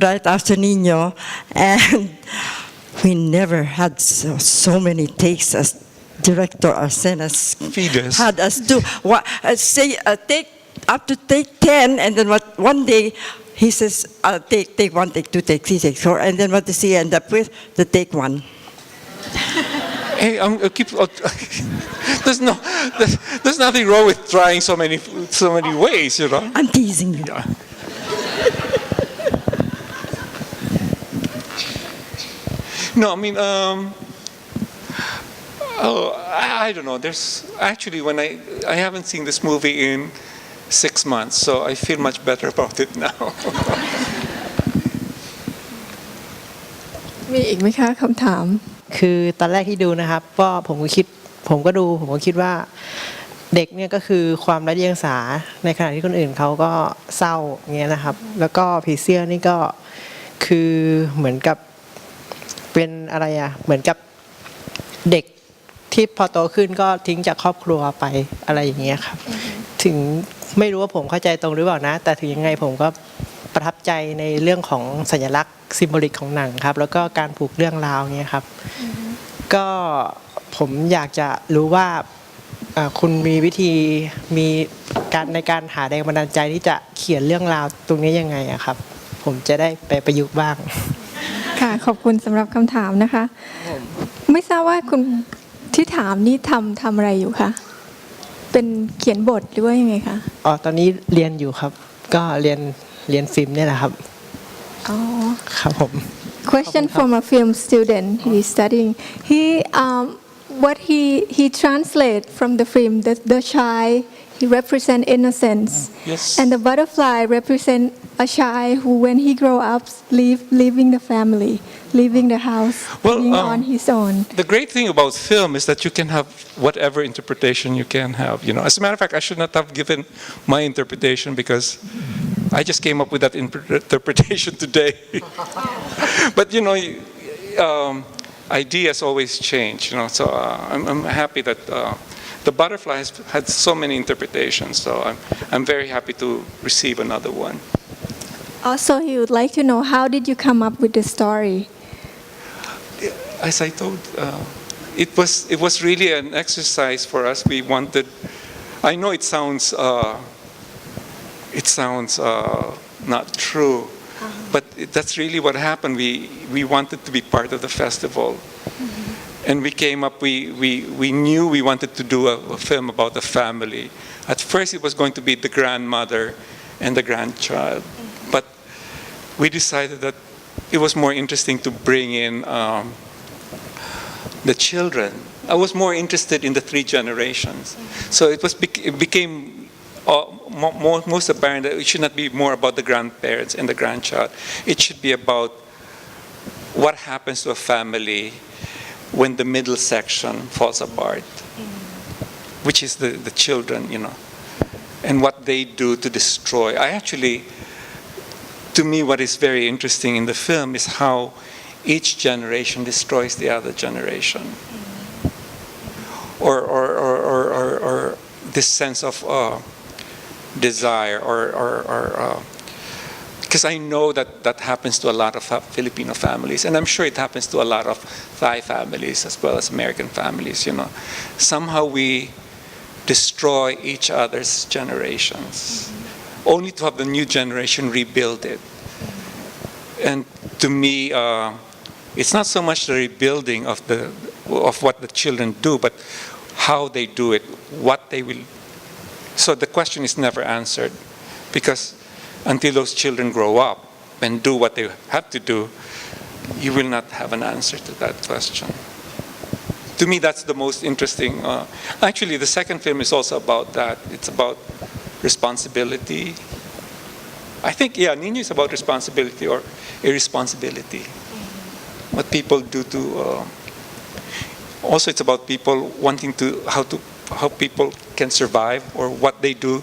right after Nino, and we never had so many takes as director Arsenas had us do. Take up to take 10, and then one day he says, take 1, take 2, take 3, take 4, and then what does he end up with? The take 1. Hey, there's nothing wrong with trying so many ways, I'm teasing you. Yeah. No, I mean, I don't know. There's actually, when I haven't seen this movie in 6 months, so I feel much better about it now. มีอีกไหมคะคำถาม คือตอนแรกที่ดูนะครับก็ผมก็คิดว่าเด็กเนี่ยก็คือความไร้เดียงสาในขณะที่คนอื่นเขาก็เศร้าเงี้ยนะครับแล้วก็ผีเสื้อนี่ก็คือเหมือนกับเป็นอะไรอะเหมือนกับเด็กที่พอโตขึ้นก็ทิ้งจากครอบครัวไปอะไรอย่างเงี้ยครับถึงไม่รู้ว่าผมเข้าใจตรงหรือเปล่านะแต่ถึงยังไงผมก็ประทับใจในเรื่องของสัญลักษณ์ซิมโบลิกของหนังครับแล้วก็การผูกเรื่องราวเงี้ยครับก็ผมอยากจะรู้ว่าคุณมีวิธีมีการในการหาแรงบันดาลใจที่จะเขียนเรื่องราวตรงนี้ยังไงอะครับผมจะได้ไปประยุกต์บ้างค่ะขอบคุณสำหรับคำถามนะคะไม่ทราบว่าคุณที่ถามนี่ทำอะไรอยู่คะเป็นเขียนบทหรือว่ายังไงคะอ๋อตอนนี้เรียนอยู่ครับก็เรียนฟิล์มเนี่ยแหละครับอ๋อครับผม Question from a film student he's studying what he translate from the film the child he represent innocence Yes. and the butterfly represent a child who when he grow up leaving the family leaving the house being on his own The great thing about film is that you can have whatever interpretation you can have. As a matter of fact, I should not have given my interpretation because I just came up with that interpretation today. But ideas always change. So I'm happy that the butterfly has had so many interpretations. So I'm very happy to receive another one. Also he would like to know how did you come up with the story As I told, it was really an exercise for us. We wanted. I know it sounds not true, but that's really what happened. We wanted to be part of the festival, and we came up. We knew we wanted to do a film about the family. At first, it was going to be the grandmother and the grandchild, but we decided that it was more interesting to bring in the children. I was more interested in the three generations. So it became most apparent that it should not be more about the grandparents and the grandchild. It should be about what happens to a family when the middle section falls apart, which is the children, and what they do to destroy. To me, what is very interesting in the film is how each generation destroys the other generation, or this sense of desire, or because I know that happens to a lot of Filipino families, and I'm sure it happens to a lot of Thai families as well as American families. Somehow we destroy each other's generations, only to have the new generation rebuild it. And to me, it's not so much the rebuilding of what the children do, but how they do it, what they will. So the question is never answered, because until those children grow up and do what they have to do, you will not have an answer to that question. To me, that's the most interesting. Actually, the second film is also about that. It's about responsibility. I think, Nino is about responsibility or irresponsibility. What people do to. Also, it's about people wanting how people can survive, or what they do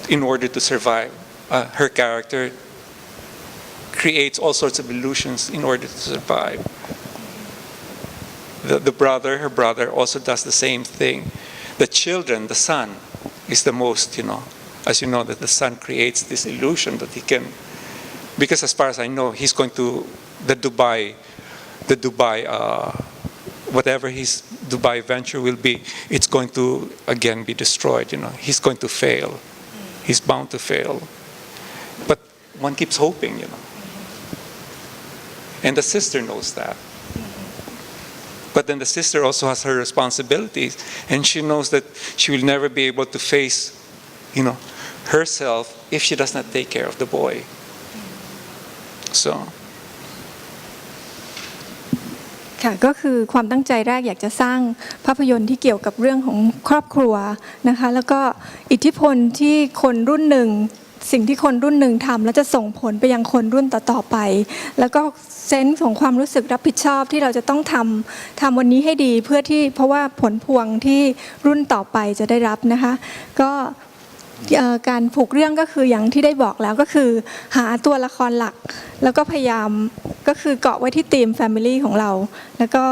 in order to survive. Her character creates all sorts of illusions in order to survive. Her brother also does the same thing. The children, the son, is the most, as you know, that the son creates this illusion that he can, because as far as I know, he's going to the Dubai, whatever his Dubai venture will be, it's going to again be destroyed. He's going to fail. He's bound to fail. But one keeps hoping, And the sister knows that. But then the sister also has her responsibilities, and she knows that she will never be able to face, herself if she does not take care of the boy. So. ค่ะก็คือความตั้งใจแรกอยากจะสร้างภาพยนตร์ที่เกี่ยวกับเรื่องของครอบครัวนะคะแล้วก็อิทธิพลที่คนรุ่นหนึ่ง สิ่งที่คนรุ่นหนึ่งทำแล้วจะส่งผลไปยังคนรุ่นต่อๆไป แล้วก็เซนส์ของความรู้สึกรับผิดชอบที่เราจะต้องทำวันนี้ให้ดีเพราะว่าผลพวงที่รุ่นต่อไปจะได้รับนะคะก็การผูกเรื่องก็คืออย่างที่ได้บอกแล้วก็คือหาตัวละครหลักแล้วก็พยายามก็คือเกาะไว้ที่ธีม Family ของเราแล้วก็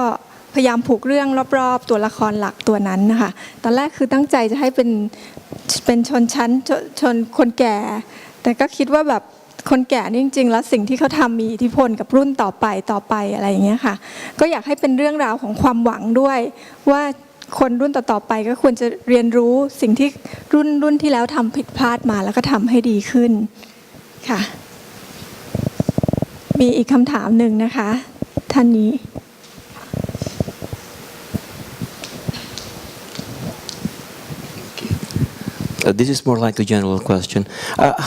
พยายามผูกเรื่องรอบๆตัวละครหลักตัวนั้นนะคะตอนแรกคือตั้งใจจะให้เป็นชนชั้นชนคนแก่แต่ก็คิดว่าแบบคนแก่นี่จริงๆแล้วสิ่งที่เขาทำมีอิทธิพลกับรุ่นต่อไปอะไรอย่างเงี้ยค่ะก็อยากให้เป็นเรื่องราวของความหวังด้วยว่าคนรุ่นต่อๆไปก็ควรจะเรียนรู้สิ่งที่รุ่นที่แล้วทำผิดพลาดมาแล้วก็ทำให้ดีขึ้นค่ะมีอีกคำถามหนึ่งนะคะท่านนี้ This is more like a general question.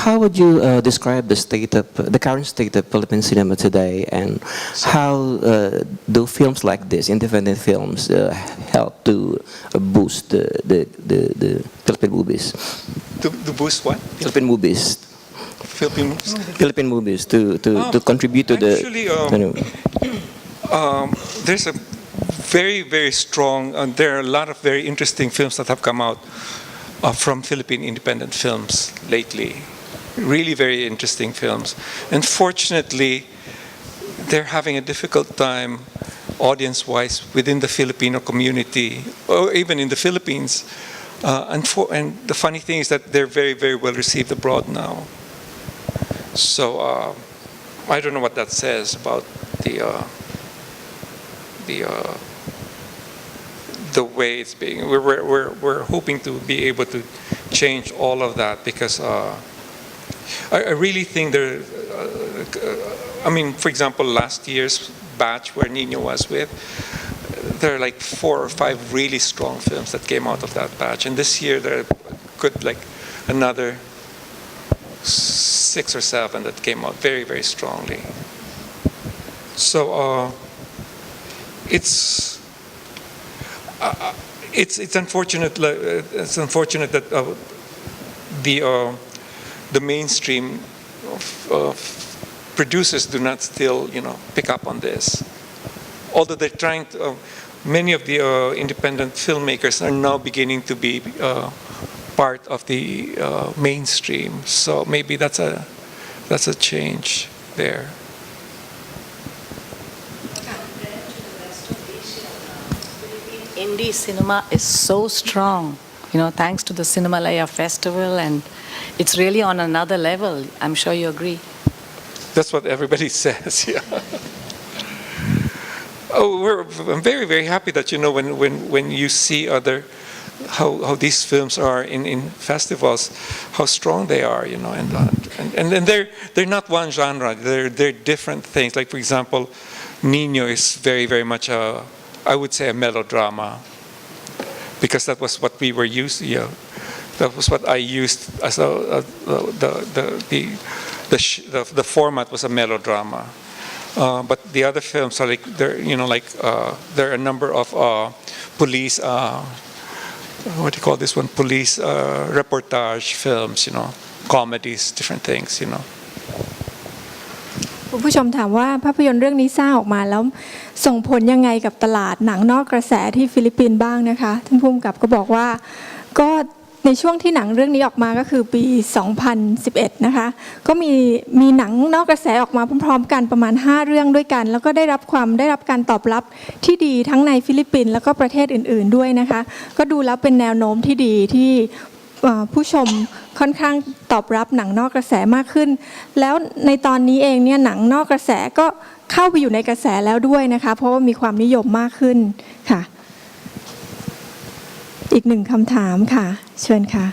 How would you describe the current state of Philippine cinema today, and how do films like this, independent films, help to boost the Philippine movies? To boost what? Philippine movies. Philippine movies to contribute to actually, there's a very, very strong. There are a lot of very interesting films that have come out from Philippine independent films lately. Really very interesting films. Unfortunately, they're having a difficult time audience-wise within the Filipino community, or even in the Philippines. And the funny thing is that they're very, very well received abroad now. So I don't know what that says about the way it's being. We're hoping to be able to change all of that, because I really think there. I mean, for example, last year's batch where Nino was with, there are like 4 or 5 really strong films that came out of that batch, and this year there could like another 6 or 7 that came out very, very strongly. So it's unfortunate. It's unfortunate that the mainstream producers do not still, pick up on this. Although they're trying to, many of the independent filmmakers are now beginning to be part of the mainstream. So maybe that's a change there. Indie cinema is so strong, thanks to the Cinemalaya Festival, and it's really on another level. I'm sure you agree. That's what everybody says, yeah. I'm very, very happy that, when you see how these films are in festivals, how strong they are, and they're not one genre. They're different things. Like, for example, Nino is very, very much I would say a melodrama, because that was what we were used to. That was what I used as the format was a melodrama. But the other films are like there are a number of police. What do you call this one? Police reportage films. Comedies, different things. คุณผู้ชมถามว่าภาพยนตร์เรื่องนี้สร้างออกมาแล้วส่งผลยังไงกับตลาดหนังนอกกระแสที่ฟิลิปปินส์บ้างนะคะท่านผู้กำกับก็บอกว่าก็ในช่วงที่หนังเรื่องนี้ออกมาก็คือปี 2011 นะคะก็มีหนังนอกกระแสออกมาพร้อมๆกันประมาณ5เรื่องด้วยกันแล้วก็ได้รับการตอบรับที่ดีทั้งในฟิลิปปินส์แล้วก็ประเทศอื่นๆด้วยนะคะก็ดูแล้วเป็นแนวโน้มที่ดีที่ผู้ชมค่อนข้างตอบรับหนังนอกกระแสมากขึ้นแล้วในตอนนี้เองเนี่ยหนังนอกกระแสก็เข้าไปอยู่ในกระแสแล้วด้วยนะคะเพราะว่ามีความนิยมมากขึ้นค่ะอีกหนึ่งคำถามค่ะเชิญค่ะ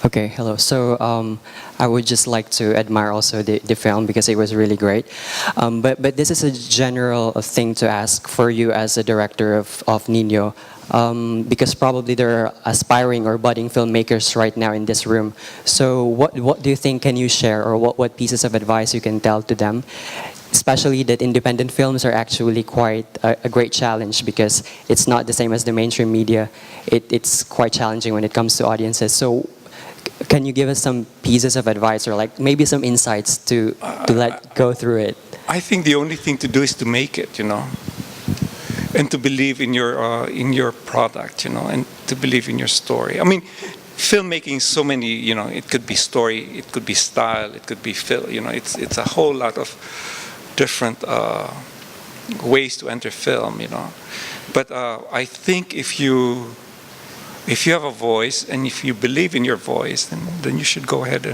Okay, hello. So I would just like to admire also the film because it was really great. But this is a general thing to ask for you as a director of Nino, because probably there are aspiring or budding filmmakers right now in this room. So what do you think can you share, or what pieces of advice you can tell to them? Especially that independent films are actually quite a great challenge because it's not the same as the mainstream media. It's quite challenging when it comes to audiences. So can you give us some pieces of advice or like maybe some insights to let go through it? I think the only thing to do is to make it, and to believe in your product, and to believe in your story. I mean, filmmaking is so many, it could be story, it could be style, it could be film, it's a whole lot of different ways to enter film, But I think if you have a voice and if you believe in your voice, then you should go ahead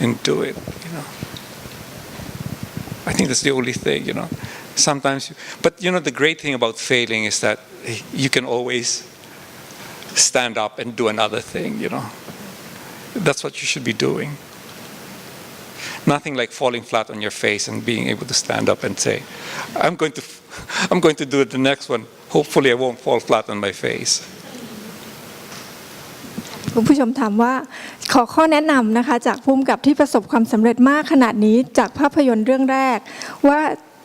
and do it, I think that's the only thing, Sometimes, but the great thing about failing is that you can always stand up and do another thing, That's what you should be doing. Nothing like falling flat on your face and being able to stand up and say, I'm going to do it the next one. Hopefully I won't fall flat on my face. คุณผู้ชมถามว่าขอข้อแนะนำนะคะจากผู้กำกับที่ประสบความสำเร็จมากขนาดนี้จากภาพยนตร์เรื่องแรกว่า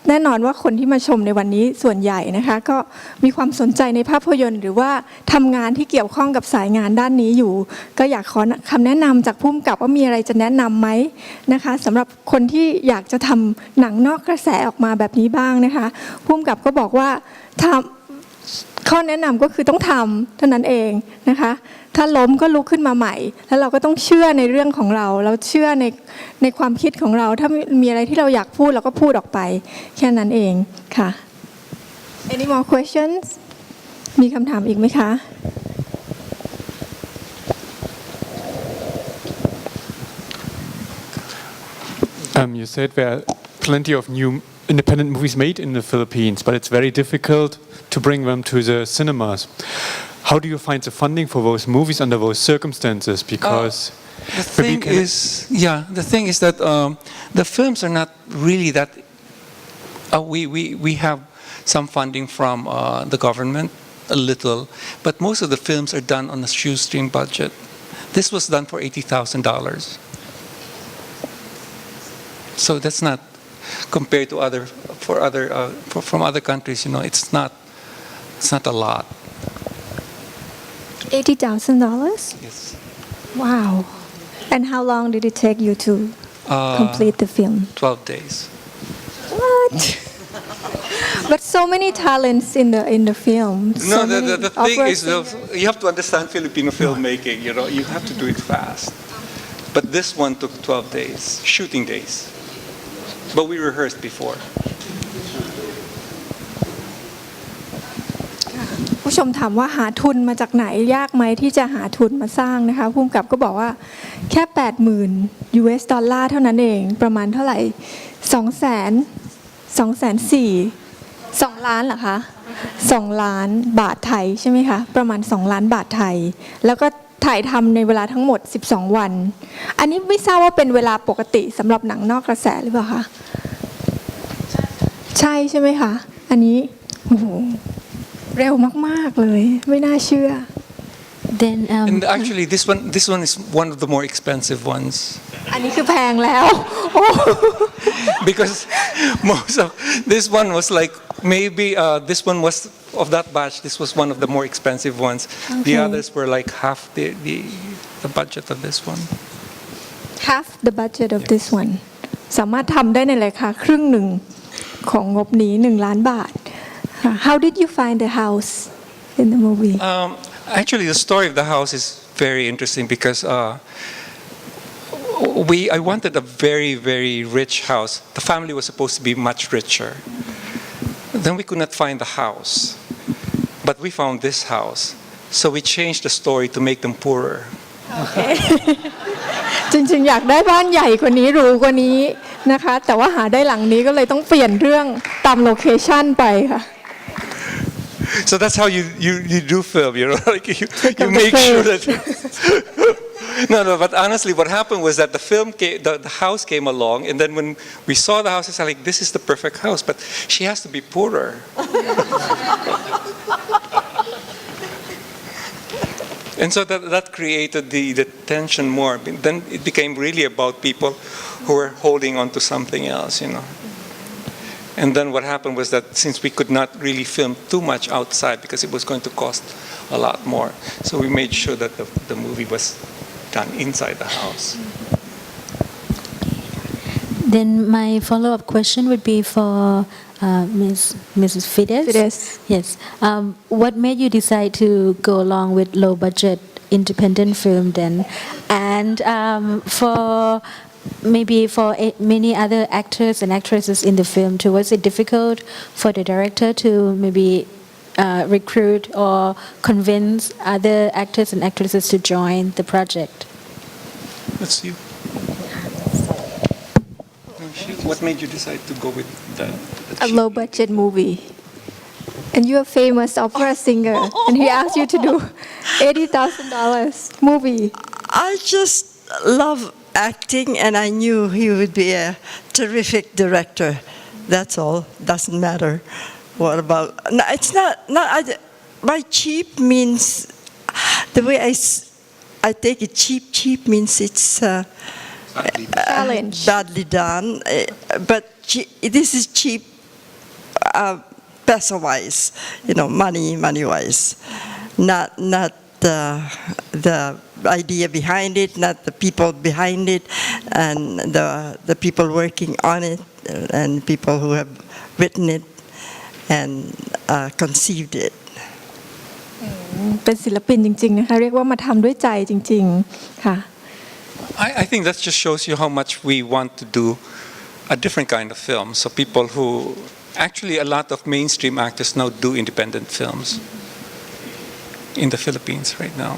แน่นอนว่าคนที่มาชมในวันนี้ส่วนใหญ่นะคะก็มีความสนใจในภาพยนตร์หรือว่าทำงานที่เกี่ยวข้องกับสายงานด้านนี้อยู่ก็อยากขอคำแนะนำจากผู้กำกับว่ามีอะไรจะแนะนำไหมนะคะสำหรับคนที่อยากจะทำหนังนอกกระแสออกมาแบบนี้บ้างนะคะผู้กำกับก็บอกว่าข้อแนะนำก็คือต้องทำเท่านั้นเองนะคะถ้าล้มก็ลุกขึ้นมาใหม่แล้วเราก็ต้องเชื่อในเรื่องของเราเชื่อในความคิดของเราถ้ามีอะไรที่เราอยากพูดเราก็พูดออกไปแค่นั้นเองค่ะ Any more questions มีคำถามอีกไหมคะ You said there are plenty of new independent movies made in the Philippines, but it's very difficult to bring them to the cinemas. How do you find the funding for those movies under those circumstances? Because the thing is that the films are not really that. We have some funding from the government, a little, but most of the films are done on a shoestring budget. This was done for $80,000. So that's not compared to from other countries. It's not a lot. $80,000? Yes. Wow. And how long did it take you to complete the film? 12 days. What? But so many talents in the film. No, the thing is, you have to understand Filipino filmmaking. You have to do it fast. But this one took 12 days, shooting days. But we rehearsed before. ผู้ชมถามว่าหาทุนมาจากไหนยากไหมที่จะหาทุนมาสร้างนะคะผู้กำกับก็บอกว่าแค่ $80,000 US ดอลลาร์เท่านั้นเองประมาณเท่าไหร่200,000 ล้านเหรอคะ2 ล้านบาทไทยใช่ไหมคะประมาณ2 ล้านบาทไทยแล้วก็ถ่ายทำในเวลาทั้งหมด12 วันอันนี้ไม่ทราบว่าเป็นเวลาปกติสำหรับหนังนอกกระแสหรือเปล่าคะใช่ไหมคะอันนี้โอ้โหเร็วมากๆเลยไม่น่าเชื่อ Then and actually this one is one of the more expensive ones. อันนี้คือแพงแล้ว Because most of this one was like maybe this one was of that batch. This was one of the more expensive ones. Okay. The others were like half the budget of this one. Half the budget of this one สามารถทำได้ในราคาครึ่งหนึ่งของงบนี้1 ล้านบาท How did you find the house in the movie? Actually, the story of the house is very interesting because I wanted a very, very rich house. The family was supposed to be much richer. Then we could not find the house, but we found this house. So we changed the story to make them poorer. Okay. จริงๆอยากได้บ้านใหญ่กว่านี้หรูกว่านี้นะคะแต่ว่าหาได้หลังนี้ก็เลยต้องเปลี่ยนเรื่องตามโลเคชั่นไปค่ะ So that's how you do film, like you make sure that. No, but honestly, what happened was that the house came along, and then when we saw the house, it's like, this is the perfect house, but she has to be poorer. And so that created the tension more. Then it became really about people who were holding on to something else, And then what happened was that since we could not really film too much outside because it was going to cost a lot more, so we made sure that the movie was done inside the house. Then my follow-up question would be for Mrs. Fides. Yes. What made you decide to go along with low-budget independent film then? And for many other actors and actresses in the film too, was it difficult for the director to maybe recruit or convince other actors and actresses to join the project? That's you. What made you decide to go with A low budget movie. And you're a famous opera singer, and he asked you to do $80,000 movie. I just love acting, and I knew he would be a terrific director. That's all. Doesn't matter. What about? No, it's not. By cheap means the way I take it. Cheap means it's badly done. But this is cheap, peso-wise. Money-wise. Not the idea behind it, not the people behind it, and the people working on it, and people who have written it and conceived it. เป็นศิลปินจริงๆนะคะเรียกว่ามาทำด้วยใจจริงๆค่ะ I think that just shows you how much we want to do a different kind of film. So people who actually a lot of mainstream actors now do independent films in the Philippines right now.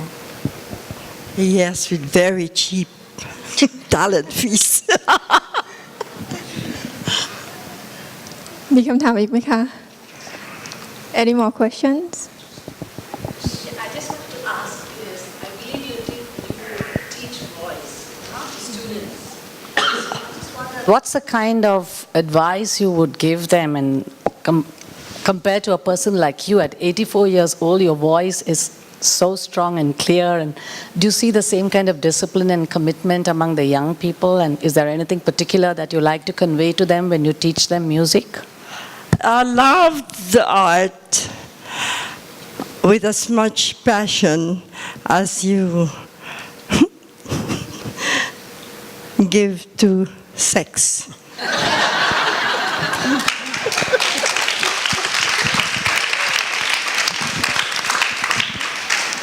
Yes, with very cheap talent fees. มีคำถามอีกไหมคะ Any more questions? I just want to ask this. I believe you teach voice, not students. What's the kind of advice you would give them, and compared to a person like you at 84 years old, your voice is so strong and clear, and do you see the same kind of discipline and commitment among the young people, and is there anything particular that you like to convey to them when you teach them music? I love the art with as much passion as you give to sex.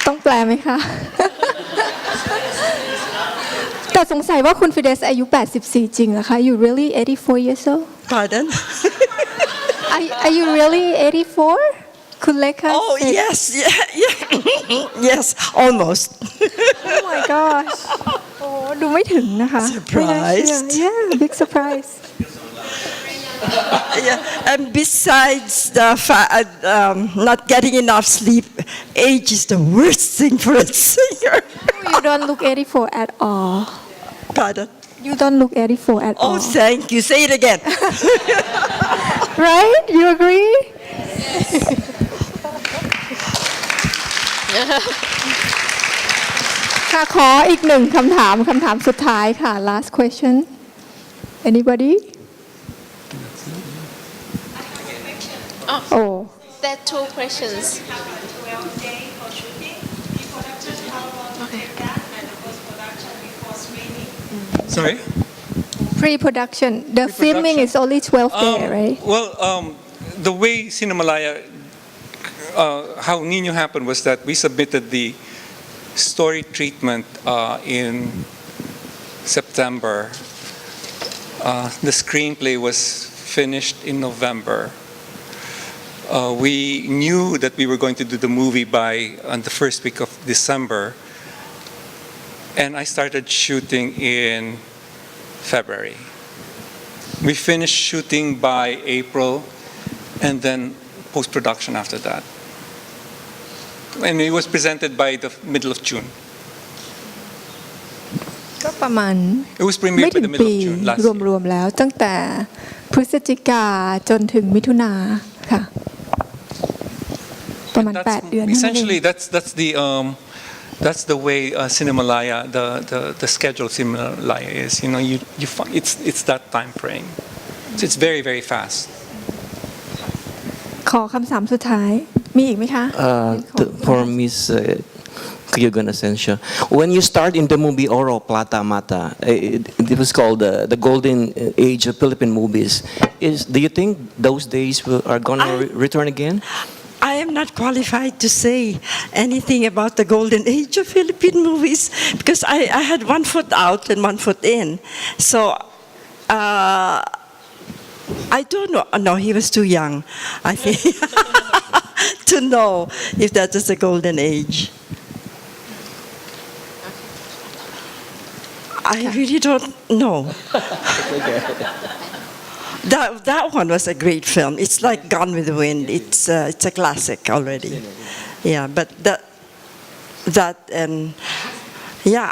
ต้องแปลไหมคะ แต่สงสัยว่าคุณฟิเดสอายุ 84 จริงเหรอคะ You really 84 years old? Pardon? Are you really 84? คุณเล็กคะ Oh yes, yes, almost. Oh my gosh โอ้ดูไม่ถึงนะคะ Surprised. Yeah, big surprise. Yeah, and besides the not getting enough sleep, age is the worst thing for a singer. You don't look 84 at all. Pardon? You don't look 84 at all. Oh, thank you. Say it again. Right? You agree? Yes. ค่ะขออีกหนึ่งคำถามสุดท้ายค่ะ last question anybody Oh there are two questions Sorry? Pre-production. The filming is only 12 days, right? Well, the way Cinemalaya, how Nino happened was that we submitted the story treatment in September. The screenplay was finished in November. We knew that we were going to do the movie on the first week of December. And I started shooting in February. We finished shooting by April and then post-production after that. And it was presented by the middle of June. ก็ประมาณ It was premiered by the middle of June last year. รวมๆแล้วตั้งแต่พฤศจิกาจนถึงมิถุนาค่ะประมาณ8 เดือน Essentially, that's the way Cinemalaya, the schedule of Cinemalaya is. You find it's that time frame. It's very, very fast. ขอคำถามสุดท้ายมีอีกไหมคะ For Ms. Hyugan Asensio. When you start in the movie Oro Plata Mata, it was called the golden age of Philippine movies. Do you think those days are going to return again? I am not qualified to say anything about the golden age of Philippine movies because I had one foot out and one foot in. So I don't know. No, he was too young, I think, to know if that is the golden age. I really don't know. That one was a great film. It's like Gone with the Wind. It's a classic already. Yeah, but that and yeah,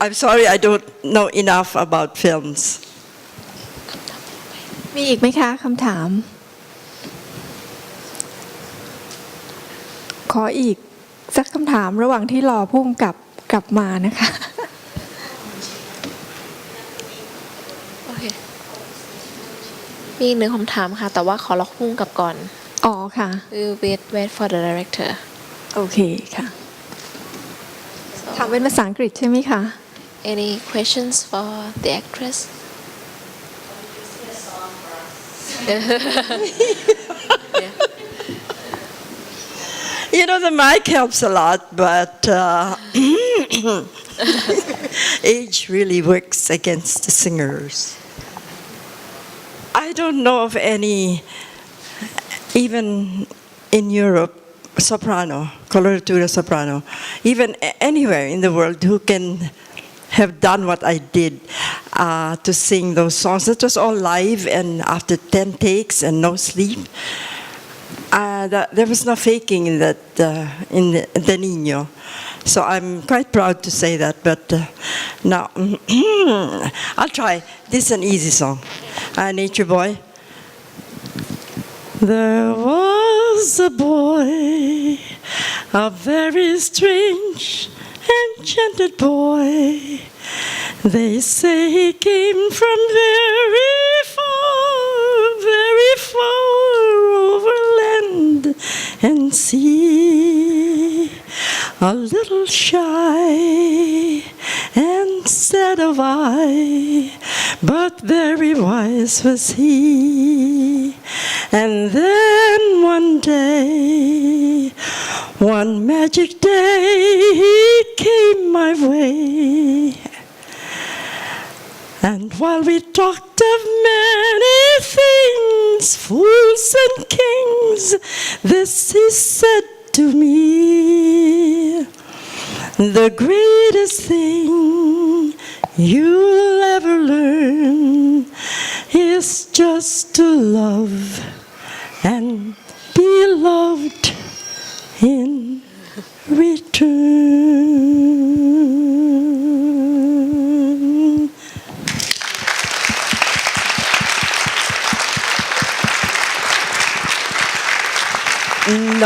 I'm sorry I don't know enough about films. มีอีกไหมคะคำถาม ขออีกสักคำถามระหว่างที่รอผู้กำกับกลับมานะคะ โอเคมีอีกหนึ่งคำถามค่ะแต่ว่าขอรอพุ่งกลับก่อน อ๋อค่ะ We'll wait for the director โอเคค่ะถามเป็นภาษาอังกฤษใช่ไหมคะ Any questions for the actress You know, the mic helps a lot, but age really works against the singers. I don't know of any, even in Europe, soprano, coloratura soprano, even anywhere in the world who can have done what I did to sing those songs. It was all live and after 10 takes and no sleep. There was no faking in that in the Nino. So I'm quite proud to say that, but now I'll try. This is an easy song. Nature Boy. There was a boy, a very strange, enchanted boy. They say he came from very far over land and sea. A little shy and sad of eye, but very wise was he. And then one day, one magic day, he came my way. And while we talked of many things, fools and kings, this he said to me: the greatest thing you'll ever learn is just to love and be loved in return.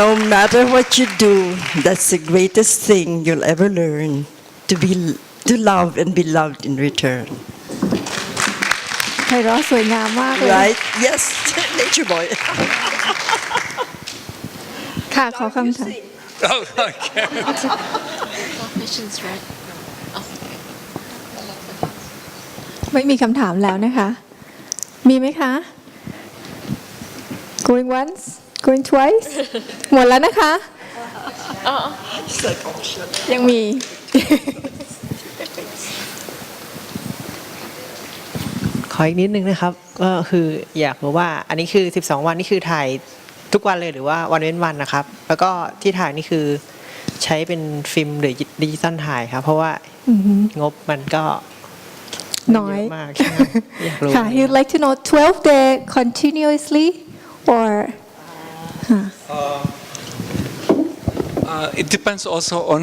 No matter what you do, that's the greatest thing you'll ever learn, to love and be loved in return. ไพเราะสวยงามมากเลย Right? Yes, Nature Boy. ค่ะขอคำถาม Oh, okay. questions right ไม่มีคำถามแล้วนะคะ มีไหมคะ going once going twice หมดแล้วนะคะ ยังมี ขออีกนิดนึงนะครับก็คืออยากรู้ว่าอันนี้คือ12วันนี่คือถ่ายทุกวันเลยหรือว่าวันเว้นวันนะครับแล้วก็ที่ถ่ายนี่คือใช้เป็นฟิล์มหรือดิจิตอลถ่ายครับเพราะว่างบมันก็น้อย มากใช่ไหมอยากรู้ ค่ะ he'd like to know 12 day continuously or It depends also on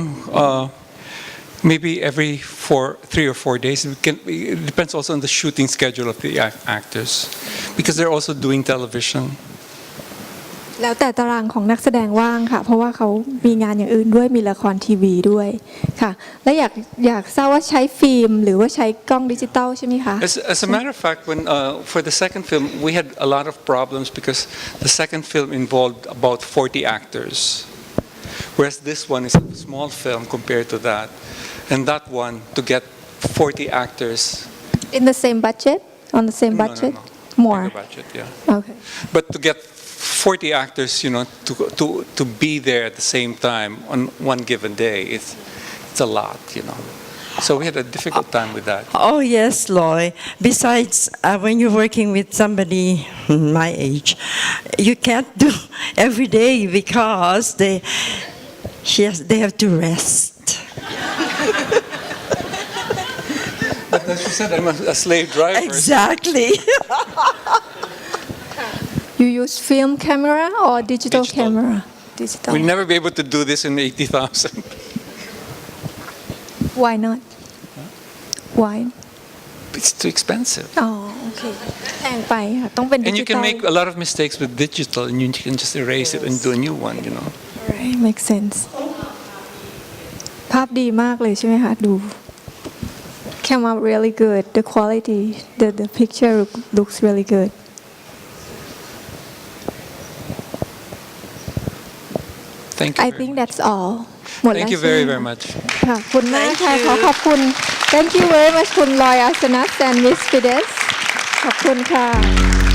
maybe every 3 or 4 days. It depends also on the shooting schedule of the actors because they're also doing television. แล้วแต่ตารางของนักแสดงว่างค่ะเพราะว่าเขามีงานอย่างอื่นด้วยมีละครทีวีด้วยค่ะและอยากทราบว่าใช้ฟิล์มหรือว่าใช้กล้องดิจิตอลใช่ไหมคะ As a matter of fact, when for the second film, we had a lot of problems because the second film involved about 40 actors. Whereas this one is a small film compared to that. And that one, to get 40 actors. In the same budget? On the same budget? No. More? Bigger budget, yeah. Okay. But to get 40 actors, to be there at the same time on one given day, it's a lot, So we had a difficult time with that. Oh, yes, Loy. Besides, when you're working with somebody my age, you can't do every day because they have to rest. But as you said, I'm a slave driver. Exactly. You use film camera or digital camera? Digital. We'll never be able to do this in 80,000. Why not? Why? It's too expensive. Oh, okay. แพงไปค่ะต้องเป็นดิ And จิ you ตอ can ล make a lot of mistakes with digital, and you can just erase it and do a new one, Right, makes sense. ภาพดีมากเลยใช่ไหมคะดู Came out really good. The quality, the picture looks really good. Thank you. I think that's all. หมดแล้ว Thank you ใช่ไหม very, very much. ขอบคุณมากค่ะขอขอบคุณ Thank you very much คุณลอยอาสนะแซนมิสฟิเดสขอบคุณค่ะ